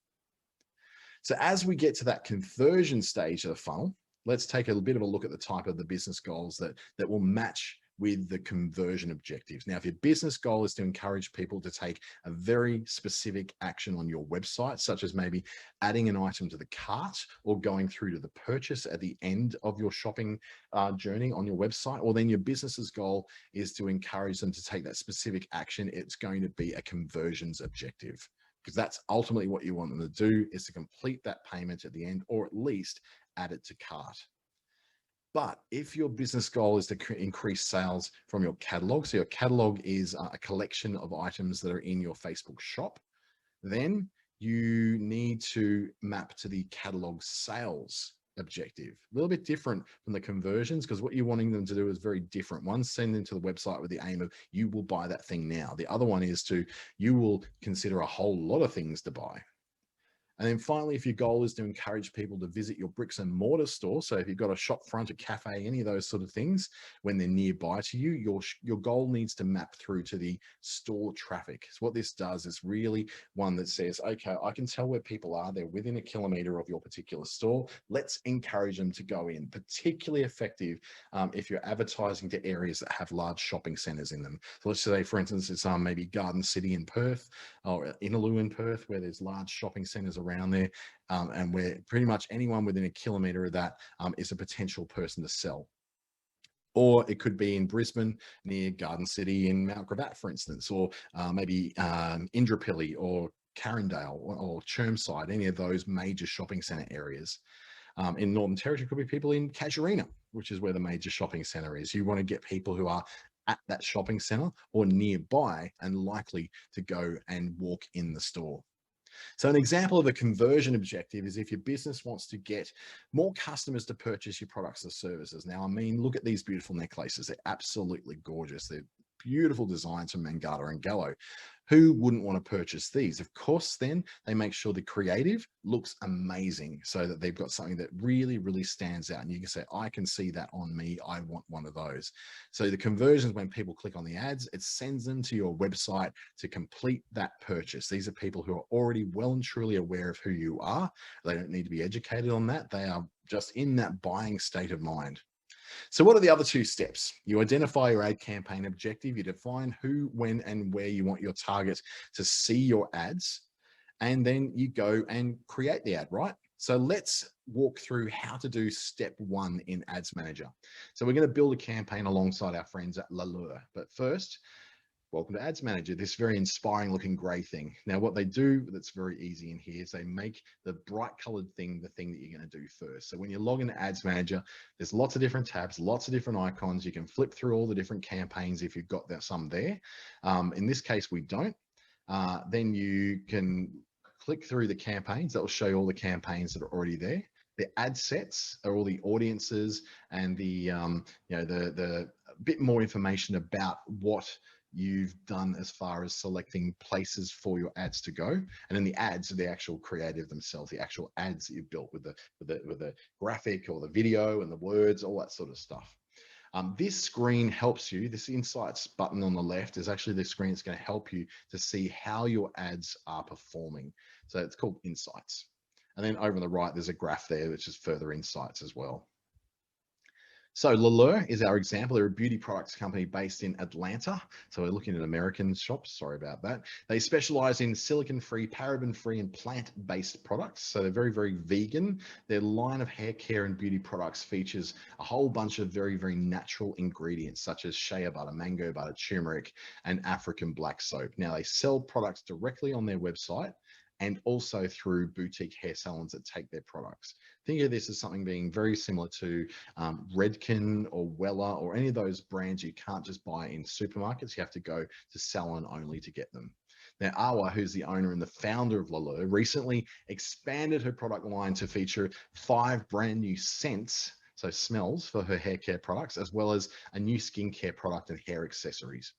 So as we get to that conversion stage of the funnel, let's take a bit of a look at the type of the business goals that will match with the conversion objectives. Now, if your business goal is to encourage people to take a very specific action on your website, such as maybe adding an item to the cart or going through to the purchase at the end of your shopping journey on your website, or then your business's goal is to encourage them to take that specific action, it's going to be a conversions objective, because that's ultimately what you want them to do, is to complete that payment at the end, or at least add it to cart. But if your business goal is to increase sales from your catalog, so your catalog is a collection of items that are in your Facebook shop, then you need to map to the catalog sales objective. A little bit different from the conversions, because what you're wanting them to do is very different. One, send them to the website with the aim of you will buy that thing now. The other one is you will consider a whole lot of things to buy. And then finally, if your goal is to encourage people to visit your bricks and mortar store, so if you've got a shop front, a cafe, any of those sort of things, when they're nearby to you, your goal needs to map through to the store traffic. So what this does is really one that says, okay, I can tell where people are. They're within a kilometer of your particular store. Let's encourage them to go in. Particularly effective if you're advertising to areas that have large shopping centres in them. So let's say, for instance, it's maybe Garden City in Perth, or Innaloo in Perth, where there's large shopping centres around there, and where pretty much anyone within a kilometre of that is a potential person to sell. Or it could be in Brisbane near Garden City in Mount Gravatt, for instance, or maybe Indooroopilly or Carindale or Chermside, any of those major shopping centre areas. In Northern Territory, could be people in Casuarina, which is where the major shopping centre is. You want to get people who are at that shopping center or nearby and likely to go and walk in the store. So an example of a conversion objective is if your business wants to get more customers to purchase your products or services. Now, I mean, look at these beautiful necklaces. They're absolutely gorgeous. They're beautiful designs from Mangata and Gallo. Who wouldn't want to purchase these? Of course, then they make sure the creative looks amazing so that they've got something that really, really stands out. And you can say, I can see that on me. I want one of those. So the conversions, when people click on the ads, it sends them to your website to complete that purchase. These are people who are already well and truly aware of who you are. They don't need to be educated on that. They are just in that buying state of mind. So what are the other two steps? You identify your ad campaign objective, you define who, when, and where you want your target to see your ads, and then you go and create the ad, right? So let's walk through how to do step one in Ads Manager. So we're going to build a campaign alongside our friends at L'Allure. But first, welcome to Ads Manager, this very inspiring looking gray thing. Now, what they do that's very easy in here is they make the bright colored thing the thing that you're going to do first. So when you log into Ads Manager, there's lots of different tabs, lots of different icons. You can flip through all the different campaigns if you've got some there. In this case, we don't. Then you can click through the campaigns. That will show you all the campaigns that are already there. The ad sets are all the audiences and the the bit more information about what you've done as far as selecting places for your ads to go. And then the ads are the actual creative themselves, the actual ads that you've built with the graphic or the video and the words, all that sort of stuff. This screen helps you. This Insights button on the left is actually the screen that's going to help you to see how your ads are performing. So it's called Insights. And then over on the right, there's a graph there, which is further insights as well. So L'Allure is our example. They're a beauty products company based in Atlanta. So we're looking at American shops. Sorry about that. They specialize in silicon-free, paraben-free, and plant-based products. So they're very, very vegan. Their line of hair care and beauty products features a whole bunch of very, very natural ingredients, such as shea butter, mango butter, turmeric, and African black soap. Now, they sell products directly on their website and also through boutique hair salons that take their products. Think of this as something being very similar to Redken or Weller or any of those brands you can't just buy in supermarkets. You have to go to salon only to get them. Now, Awa, who's the owner and the founder of L'Allure, recently expanded her product line to feature 5 brand new scents, so smells, for her hair care products, as well as a new skincare product and hair accessories.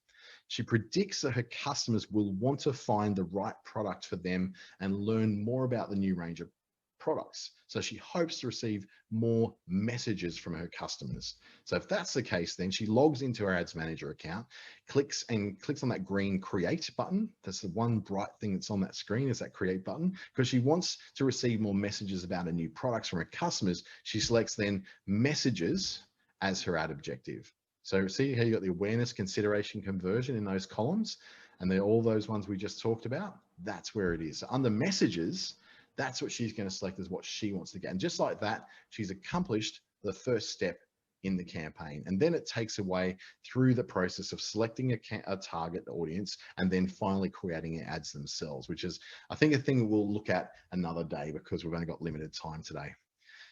She predicts that her customers will want to find the right product for them and learn more about the new range of products. So she hopes to receive more messages from her customers. So if that's the case, then she logs into her Ads Manager account, clicks on that green Create button. That's the one bright thing that's on that screen, is that Create button, because she wants to receive more messages about her new products from her customers. She selects then Messages as her ad objective. So see how you got the awareness, consideration, conversion in those columns, and they're all those ones we just talked about. That's where it is. So under messages, that's what she's going to select as what she wants to get. And just like that, she's accomplished the first step in the campaign. And then it takes away through the process of selecting a target audience and then finally creating ads themselves, which is, I think, a thing we'll look at another day because we've only got limited time today.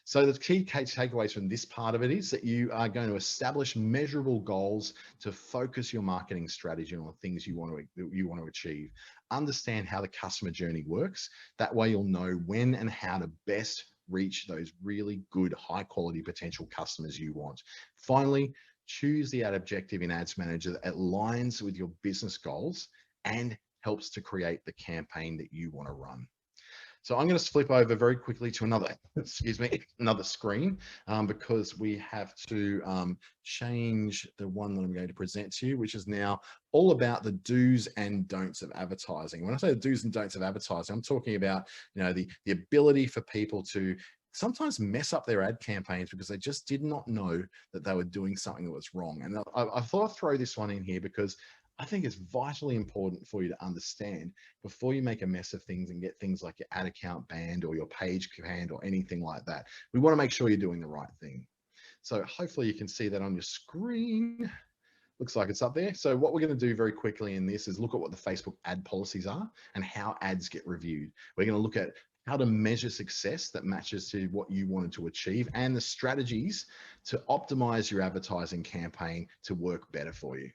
So the key takeaways from this part of it is that you are going to establish measurable goals to focus your marketing strategy on the things you want to achieve. Understand how the customer journey works. That way you'll know when and how to best reach those really good, high quality potential customers you want. Finally, choose the ad objective in Ads Manager that aligns with your business goals and helps to create the campaign that you want to run. So I'm going to flip over very quickly to another screen because we have to change the one that I'm going to present to you, which is now all about the do's and don'ts of advertising. When I say the do's and don'ts of advertising, I'm talking about, the ability for people to sometimes mess up their ad campaigns because they just did not know that they were doing something that was wrong. And I thought I'd throw this one in here because I think it's vitally important for you to understand before you make a mess of things and get things like your ad account banned or your page banned or anything like that. We want to make sure you're doing the right thing. So hopefully you can see that on your screen. Looks like it's up there. So what we're going to do very quickly in this is look at what the Facebook ad policies are and how ads get reviewed. We're going to look at how to measure success that matches to what you wanted to achieve and the strategies to optimize your advertising campaign to work better for you.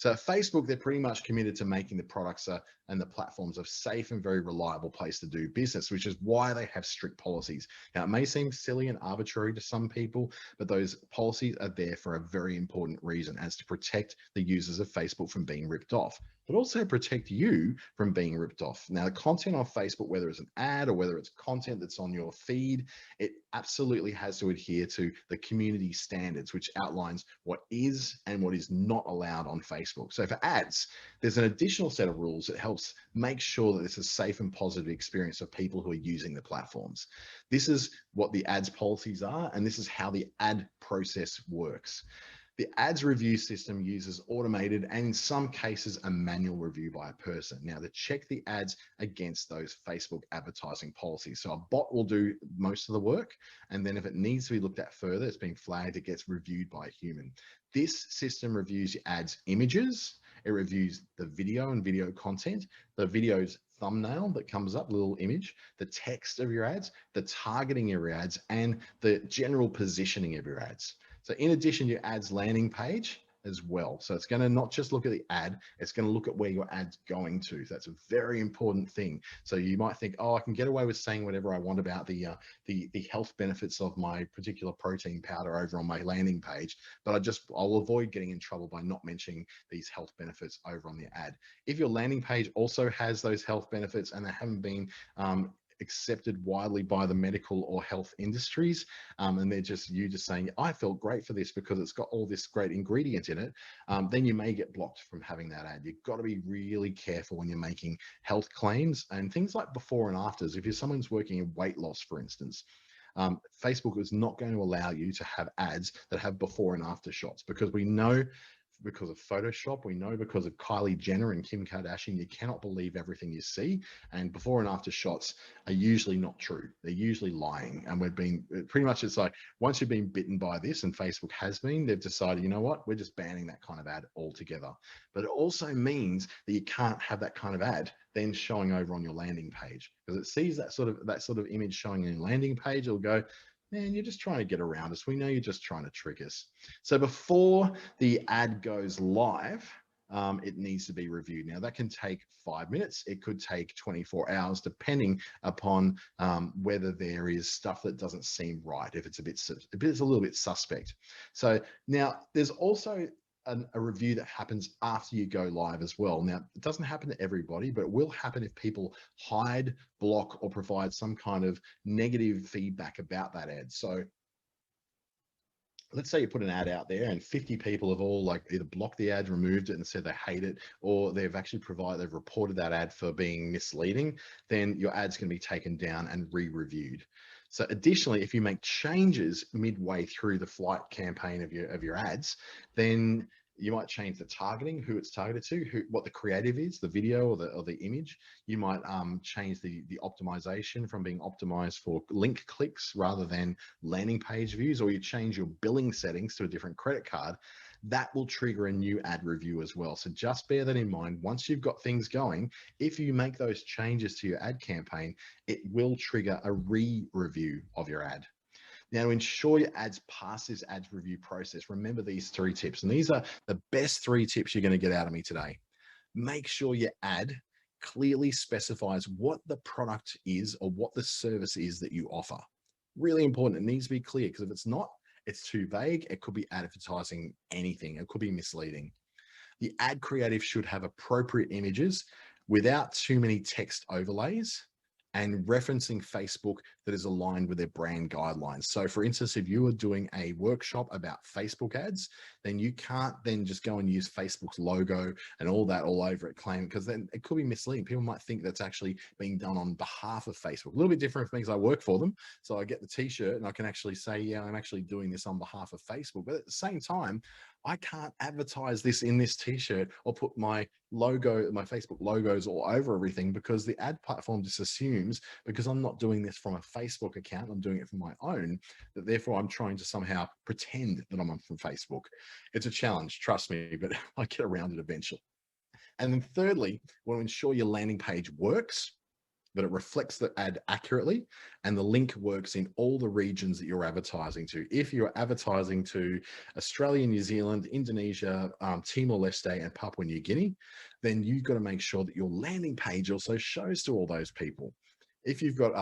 So at Facebook, they're pretty much committed to making the products and the platforms a safe and very reliable place to do business, which is why they have strict policies. Now, it may seem silly and arbitrary to some people, but those policies are there for a very important reason, as to protect the users of Facebook from being ripped off, but also protect you from being ripped off. Now, the content on Facebook, whether it's an ad or whether it's content that's on your feed, it absolutely has to adhere to the community standards, which outlines what is and what is not allowed on Facebook. So for ads, there's an additional set of rules that helps make sure that it's a safe and positive experience for people who are using the platforms. This is what the ads policies are, and this is how the ad process works. The ads review system uses automated and in some cases a manual review by a person. Now, to check the ads against those Facebook advertising policies. So a bot will do most of the work, and then if it needs to be looked at further, it's been flagged, it gets reviewed by a human. This system reviews your ads images, it reviews the video and video content, the video's thumbnail that comes up, little image, the text of your ads, the targeting of your ads, and the general positioning of your ads. So in addition, your ads landing page as well. So it's going to not just look at the ad, it's going to look at where your ad's going to. So that's a very important thing. So you might think, oh, I can get away with saying whatever I want about the health benefits of my particular protein powder over on my landing page, but I'll avoid getting in trouble by not mentioning these health benefits over on the ad. If your landing page also has those health benefits and they haven't been accepted widely by the medical or health industries, and they're just saying, I felt great for this because it's got all this great ingredient in it, then you may get blocked from having that ad. You've got to be really careful when you're making health claims and things like before and afters. If you're someone's working in weight loss, for instance, Facebook is not going to allow you to have ads that have before and after shots, because we know, because of Photoshop, we know because of Kylie Jenner and Kim Kardashian, you cannot believe everything you see. And before and after shots are usually not true. They're usually lying. And we've been pretty much, it's like once you've been bitten by this, and Facebook has been, they've decided, you know what, we're just banning that kind of ad altogether. But it also means that you can't have that kind of ad then showing over on your landing page, because it sees that sort of image showing in your landing page. It'll go, man, you're just trying to get around us. We know you're just trying to trick us. So before the ad goes live, it needs to be reviewed. Now that can take 5 minutes. It could take 24 hours, depending upon whether there is stuff that doesn't seem right, if it's a little bit suspect. So now there's also a review that happens after you go live as well. Now, it doesn't happen to everybody, but it will happen if people hide, block, or provide some kind of negative feedback about that ad. So let's say you put an ad out there and 50 people have all like either blocked the ad, removed it and said they hate it, or they've reported that ad for being misleading, then your ad's going to be taken down and re-reviewed. So additionally, if you make changes midway through the flight campaign of your ads, then you might change the targeting, who it's targeted to, what the creative is, the video or the image. You might change the optimization from being optimized for link clicks rather than landing page views, or you change your billing settings to a different credit card. That will trigger a new ad review as well. So just bear that in mind. Once you've got things going, if you make those changes to your ad campaign, it will trigger a re-review of your ad. Now, to ensure your ads pass this ads review process, remember these 3 tips. And these are the best 3 tips you're going to get out of me today. Make sure your ad clearly specifies what the product is or what the service is that you offer. Really important. It needs to be clear, because if it's not, it's too vague. It could be advertising anything. It could be misleading. The ad creative should have appropriate images without too many text overlays, and referencing Facebook that is aligned with their brand guidelines. So for instance, if you are doing a workshop about Facebook ads, then you can't then just go and use Facebook's logo and all that all over it, claim, because then it could be misleading. People might think that's actually being done on behalf of Facebook. A little bit different if it means I work for them. So I get the t-shirt and I can actually say, yeah, I'm actually doing this on behalf of Facebook. But at the same time, I can't advertise this in this t-shirt or put my logo, my Facebook logos all over everything, because the ad platform just assumes, because I'm not doing this from a Facebook account, I'm doing it from my own, that therefore I'm trying to somehow pretend that I'm from Facebook. It's a challenge, trust me, but I get around it eventually. And then thirdly, we want to ensure your landing page works. but it reflects the ad accurately, and the link works in all the regions that you're advertising to. If you're advertising to Australia, New Zealand, Indonesia, Timor-Leste, and Papua New Guinea, then you've got to make sure that your landing page also shows to all those people. If you've got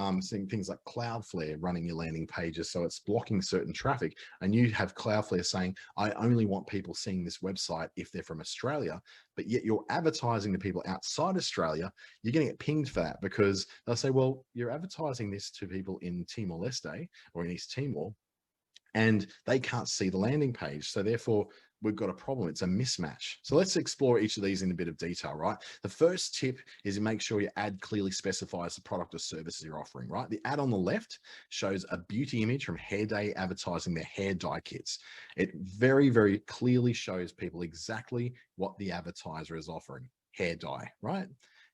things like Cloudflare running your landing pages, so it's blocking certain traffic, and you have Cloudflare saying, I only want people seeing this website if they're from Australia, but yet you're advertising to people outside Australia, you're going to get pinged for that, because they'll say, well, you're advertising this to people in Timor-Leste or in East Timor, and they can't see the landing page. So therefore, we've got a problem. It's a mismatch. So let's explore each of these in a bit of detail, right? The first tip is to make sure your ad clearly specifies the product or services you're offering, right? The ad on the left shows a beauty image from Hair Day advertising their hair dye kits. It very, very clearly shows people exactly what the advertiser is offering, hair dye, right?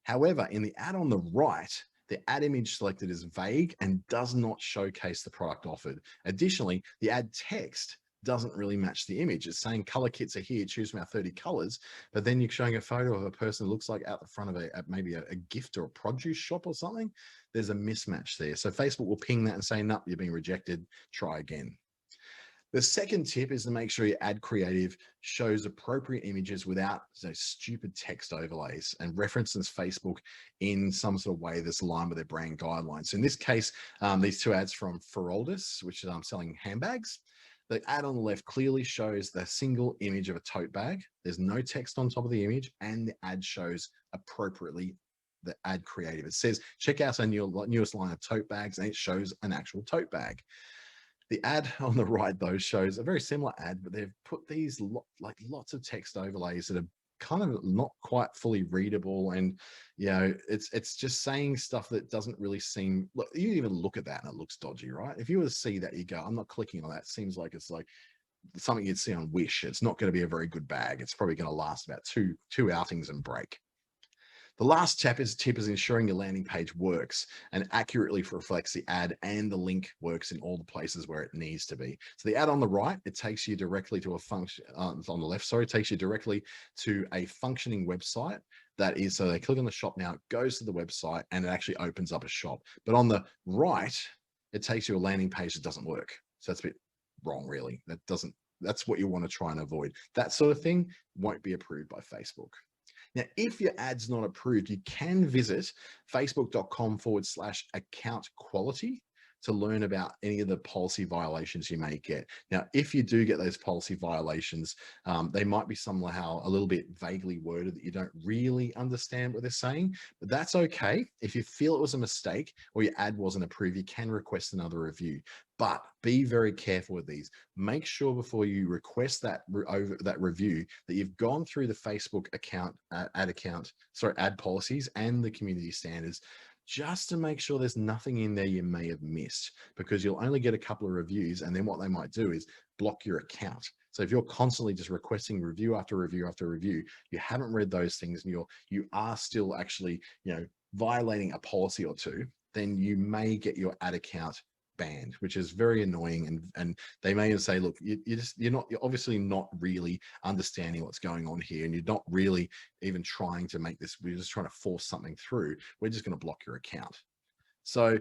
However, in the ad on the right, the ad image selected is vague and does not showcase the product offered. Additionally, the ad text doesn't really match the image. It's saying color kits are here, choose from our 30 colors, but then you're showing a photo of a person who looks like out the front of maybe a gift or a produce shop or something. There's a mismatch there. So Facebook will ping that and say, nope, you're being rejected, try again. The second tip is to make sure your ad creative shows appropriate images without those stupid text overlays, and references Facebook in some sort of way that's aligned with their brand guidelines. So in this case, these two ads from Feraldis, which is selling handbags. The ad on the left clearly shows the single image of a tote bag. There's no text on top of the image, and the ad shows appropriately the ad creative. It says, check out our newest line of tote bags, and it shows an actual tote bag. The ad on the right, though, shows a very similar ad, but they've put these lots of text overlays that are kind of not quite fully readable, and it's just saying stuff that doesn't really seem. Look, you even look at that and it looks dodgy, right? If you were to see that, you go, I'm not clicking on that. It seems like it's like something you'd see on Wish. It's not going to be a very good bag. It's probably going to last about two outings and break. The last tip is ensuring your landing page works and accurately reflects the ad, and the link works in all the places where it needs to be. So the ad on the right, it takes you directly to a function, on the left, sorry, it takes you directly to a functioning website. That is, so they click on the shop now, it goes to the website, and it actually opens up a shop. But on the right, it takes you a landing page that doesn't work. So that's a bit wrong, really. That's what you want to try and avoid. That sort of thing won't be approved by Facebook. Now, if your ad's not approved, you can visit facebook.com/account quality to learn about any of the policy violations you may get. Now, if you do get those policy violations, they might be somehow a little bit vaguely worded that you don't really understand what they're saying, but that's okay. If you feel it was a mistake or your ad wasn't approved, you can request another review. But be very careful with these. Make sure before you request that review that you've gone through the Facebook ad policies and the community standards, just to make sure there's nothing in there you may have missed, because you'll only get a couple of reviews, and then what they might do is block your account. So if you're constantly just requesting review after review after review, you haven't read those things, and you are still actually violating a policy or two, then you may get your ad account banned, which is very annoying. And they may even say, look, you're obviously not really understanding what's going on here, and you're not really even trying to make this, we're just trying to force something through, we're just going to block your account. So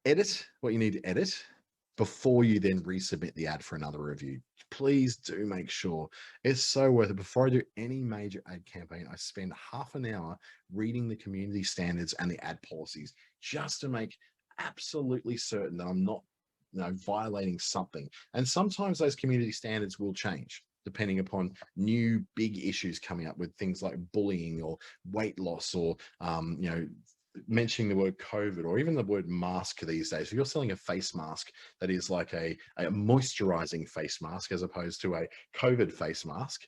edit what you need to edit before you then resubmit the ad for another review. Please do make sure. It's so worth it. Before I do any major ad campaign, I spend half an hour reading the community standards and the ad policies, just to make absolutely certain that I'm not violating something. And sometimes those community standards will change depending upon new big issues coming up with things like bullying or weight loss, or mentioning the word COVID, or even the word mask these days. If you're selling a face mask that is like a moisturizing face mask as opposed to a COVID face mask,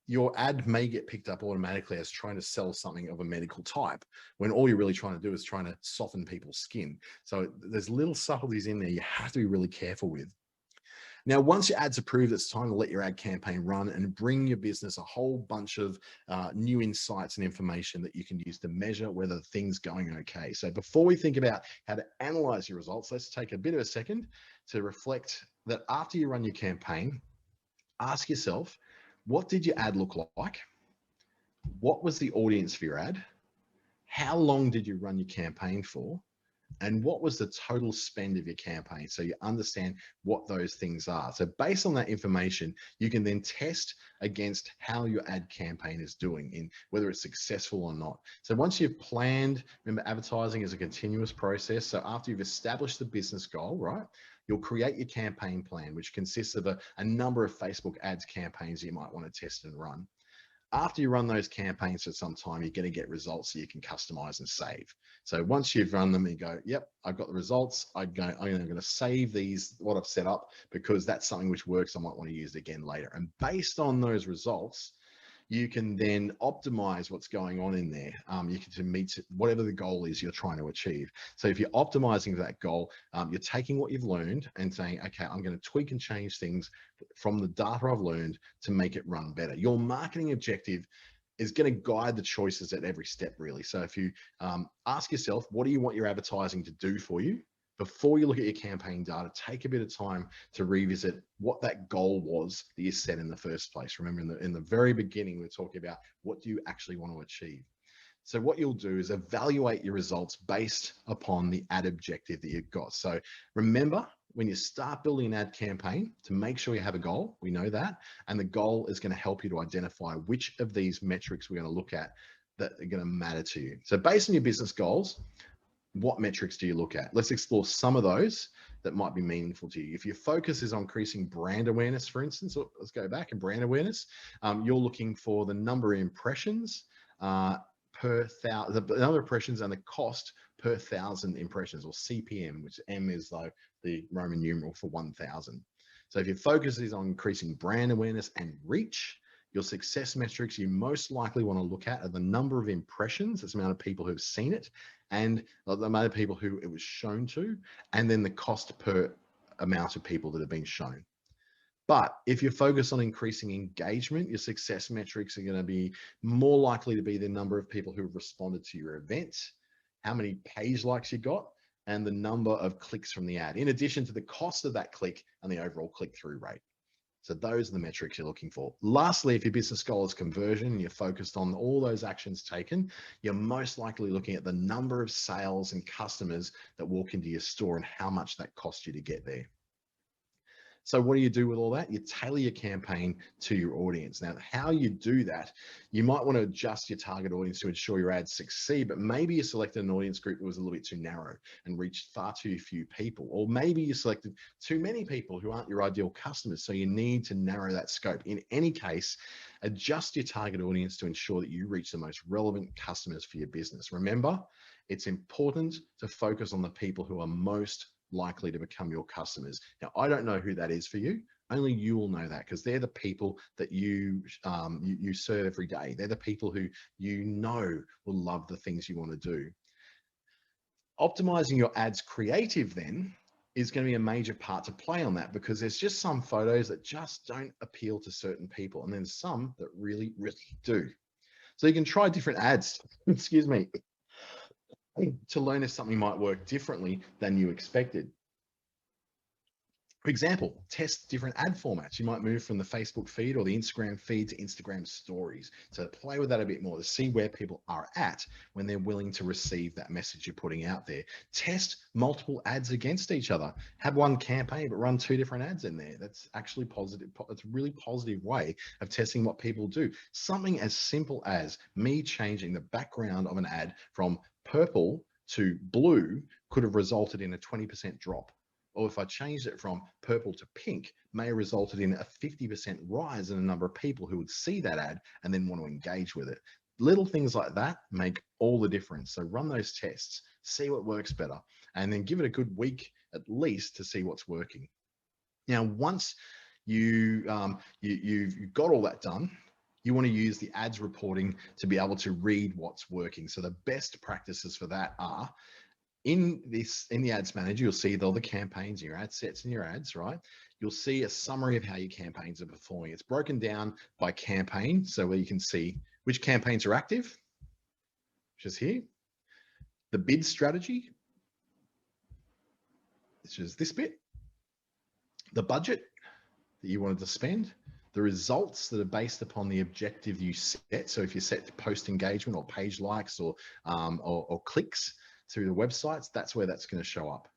your ad may get picked up automatically as trying to sell something of a medical type, when all you're really trying to do is trying to soften people's skin. So there's little subtleties in there you have to be really careful with. Now, once your ad's approved, it's time to let your ad campaign run and bring your business a whole bunch of new insights and information that you can use to measure whether things going okay. So before we think about how to analyze your results, let's take a bit of a second to reflect that after you run your campaign, ask yourself, what did your ad look like? What was the audience for your ad? how long did you run your campaign for? And what was the total spend of your campaign? So you understand what those things are. So based on that information, you can then test against how your ad campaign is doing, in whether it's successful or not. So once you've planned, remember, advertising is a continuous process. So after you've established the business goal, right, you'll create your campaign plan, which consists of a number of Facebook ads campaigns you might want to test and run. After you run those campaigns for some time, you're going to get results that you can customize and save. So once you've run them, you go, yep, I've got the results. I'm going to save these, what I've set up, because that's something which works. I might want to use it again later. And based on those results, you can then optimize what's going on in there. You can to meet whatever the goal is you're trying to achieve. So if you're optimizing that goal, you're taking what you've learned and saying, okay, I'm going to tweak and change things from the data I've learned to make it run better. Your marketing objective is going to guide the choices at every step, really. So if you ask yourself, what do you want your advertising to do for you? Before you look at your campaign data, take a bit of time to revisit what that goal was that you set in the first place. Remember, in the very beginning, we're talking about what do you actually want to achieve. So what you'll do is evaluate your results based upon the ad objective that you've got. So remember, when you start building an ad campaign, to make sure you have a goal, we know that, and the goal is going to help you to identify which of these metrics we're going to look at that are going to matter to you. So based on your business goals, what metrics do you look at? Let's explore some of those that might be meaningful to you. If your focus is on increasing brand awareness, for instance, let's go back and brand awareness, you're looking for the number of impressions per thousand, the number of impressions and the cost per 1,000 impressions, or CPM, which M is like the Roman numeral for 1,000. So if your focus is on increasing brand awareness and reach, your success metrics you most likely want to look at are the number of impressions, that's the amount of people who have seen it, and the amount of people who it was shown to, and then the cost per amount of people that have been shown. But if you're focused on increasing engagement, your success metrics are going to be more likely to be the number of people who have responded to your event, how many page likes you got, and the number of clicks from the ad, in addition to the cost of that click and the overall click-through rate. So those are the metrics you're looking for. Lastly, if your business goal is conversion and you're focused on all those actions taken, you're most likely looking at the number of sales and customers that walk into your store and how much that costs you to get there. So what do you do with all that? You tailor your campaign to your audience. Now, how you do that, you might want to adjust your target audience to ensure your ads succeed, but maybe you selected an audience group that was a little bit too narrow and reached far too few people. Or maybe you selected too many people who aren't your ideal customers, so you need to narrow that scope. In any case, adjust your target audience to ensure that you reach the most relevant customers for your business. Remember, it's important to focus on the people who are most likely to become your customers. Now, I don't know who that is for you. Only you will know that, because they're the people that you serve every day. They're the people who you know will love the things you want to do. Optimizing your ads creative then is going to be a major part to play on that, because there's just some photos that just don't appeal to certain people, and then some that really, really do. So you can try different ads, excuse me, to learn if something might work differently than you expected. For example, test different ad formats. You might move from the Facebook feed or the Instagram feed to Instagram stories. So play with that a bit more to see where people are at when they're willing to receive that message you're putting out there. Test multiple ads against each other. Have one campaign, but run 2 different ads in there. That's actually positive. It's a really positive way of testing what people do. Something as simple as me changing the background of an ad from purple to blue could have resulted in a 20% drop. Or if I changed it from purple to pink, may have resulted in a 50% rise in the number of people who would see that ad and then want to engage with it. Little things like that make all the difference. So run those tests, see what works better, and then give it a good week at least to see what's working. Now, once you've got all that done, you want to use the ads reporting to be able to read what's working. So the best practices for that are, in the ads manager, you'll see all the campaigns, your ad sets and your ads, right? You'll see a summary of how your campaigns are performing. It's broken down by campaign, so where you can see which campaigns are active, which is here. The bid strategy, which is this bit. The budget that you wanted to spend, the results that are based upon the objective you set. So if you set post engagement or page likes or clicks through the websites, that's where that's going to show up.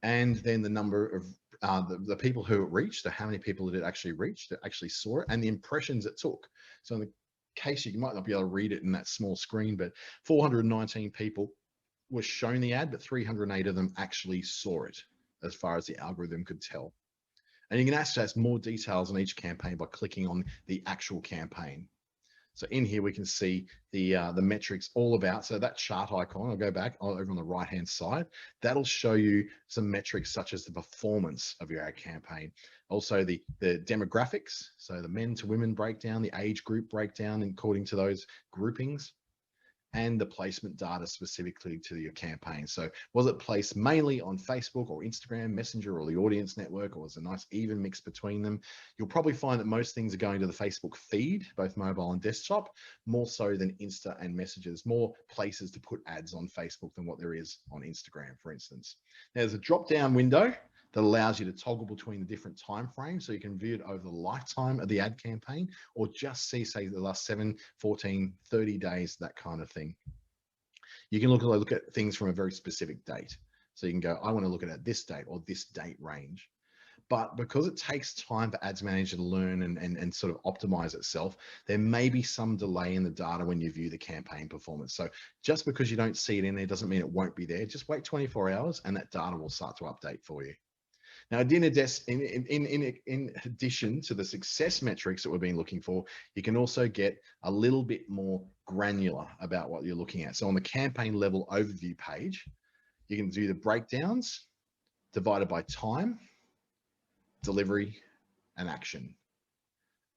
And then the number of the people who it reached, so how many people did it actually reach, that actually saw it, and the impressions it took. So in the case, you might not be able to read it in that small screen, but 419 people were shown the ad, but 308 of them actually saw it, as far as the algorithm could tell. And you can access more details on each campaign by clicking on the actual campaign. So in here, we can see the metrics all about. So that chart icon, I'll go back over on the right-hand side. That'll show you some metrics such as the performance of your ad campaign. Also the demographics, so the men to women breakdown, the age group breakdown according to those groupings, and the placement data specifically to your campaign. So was it placed mainly on Facebook or Instagram, Messenger, or the audience network, or was it a nice even mix between them? You'll probably find that most things are going to the Facebook feed, both mobile and desktop, more so than Insta and Messages, more places to put ads on Facebook than what there is on Instagram, for instance. There's a drop-down window that allows you to toggle between the different time frames, so you can view it over the lifetime of the ad campaign, or just see, say, the last 7, 14, 30 days, that kind of thing. You can look at things from a very specific date. So you can go, I want to look at this date or this date range. But because it takes time for Ads Manager to learn and sort of optimize itself, there may be some delay in the data when you view the campaign performance. So just because you don't see it in there doesn't mean it won't be there. Just wait 24 hours and that data will start to update for you. Now, in addition to the success metrics that we've been looking for, you can also get a little bit more granular about what you're looking at. So on the campaign level overview page, you can do the breakdowns divided by time, delivery, and action.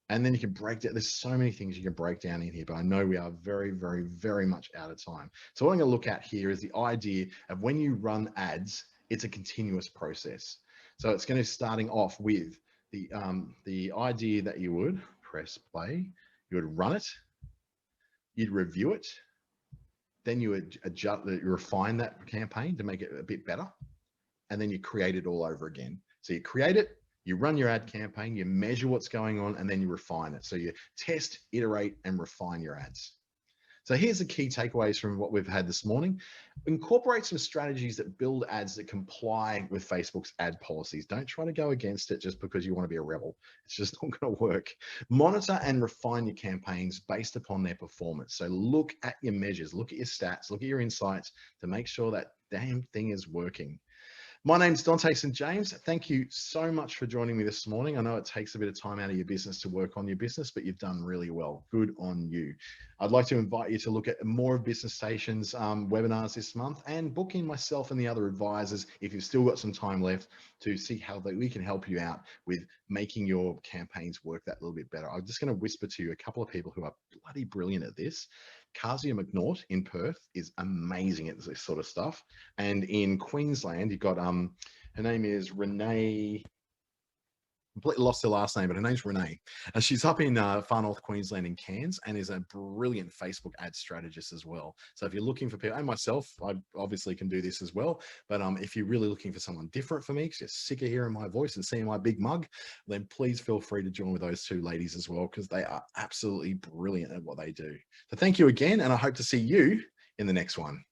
And then you can break down, there's so many things you can break down in here, but I know we are very, very, very much out of time. So what I'm gonna look at here is the idea of when you run ads, it's a continuous process. So it's going to starting off with the idea that you would press play, you would run it, you'd review it, then you would adjust, you refine that campaign to make it a bit better, and then you create it all over again. So you create it, you run your ad campaign, you measure what's going on, and then you refine it. So you test, iterate, and refine your ads. So here's the key takeaways from what we've had this morning. Incorporate some strategies that build ads that comply with Facebook's ad policies. Don't try to go against it just because you want to be a rebel. It's just not going to work. Monitor and refine your campaigns based upon their performance. So look at your measures, look at your stats, look at your insights to make sure that damn thing is working. My name's Dante St James. Thank you so much for joining me this morning. I know it takes a bit of time out of your business to work on your business, but you've done really well. Good on you. I'd like to invite you to look at more of Business Station's webinars this month and book in myself and the other advisors if you've still got some time left to see how we can help you out with making your campaigns work that little bit better. I'm just going to whisper to you a couple of people who are bloody brilliant at this. Kazia McNaught in Perth is amazing at this sort of stuff. And in Queensland, you've got, her name is Renee, completely lost her last name, but her name's Renee. And she's up in far north Queensland in Cairns and is a brilliant Facebook ad strategist as well. So if you're looking for people, and myself, I obviously can do this as well. But if you're really looking for someone different for me, because you're sick of hearing my voice and seeing my big mug, then please feel free to join with those two ladies as well, because they are absolutely brilliant at what they do. So thank you again, and I hope to see you in the next one.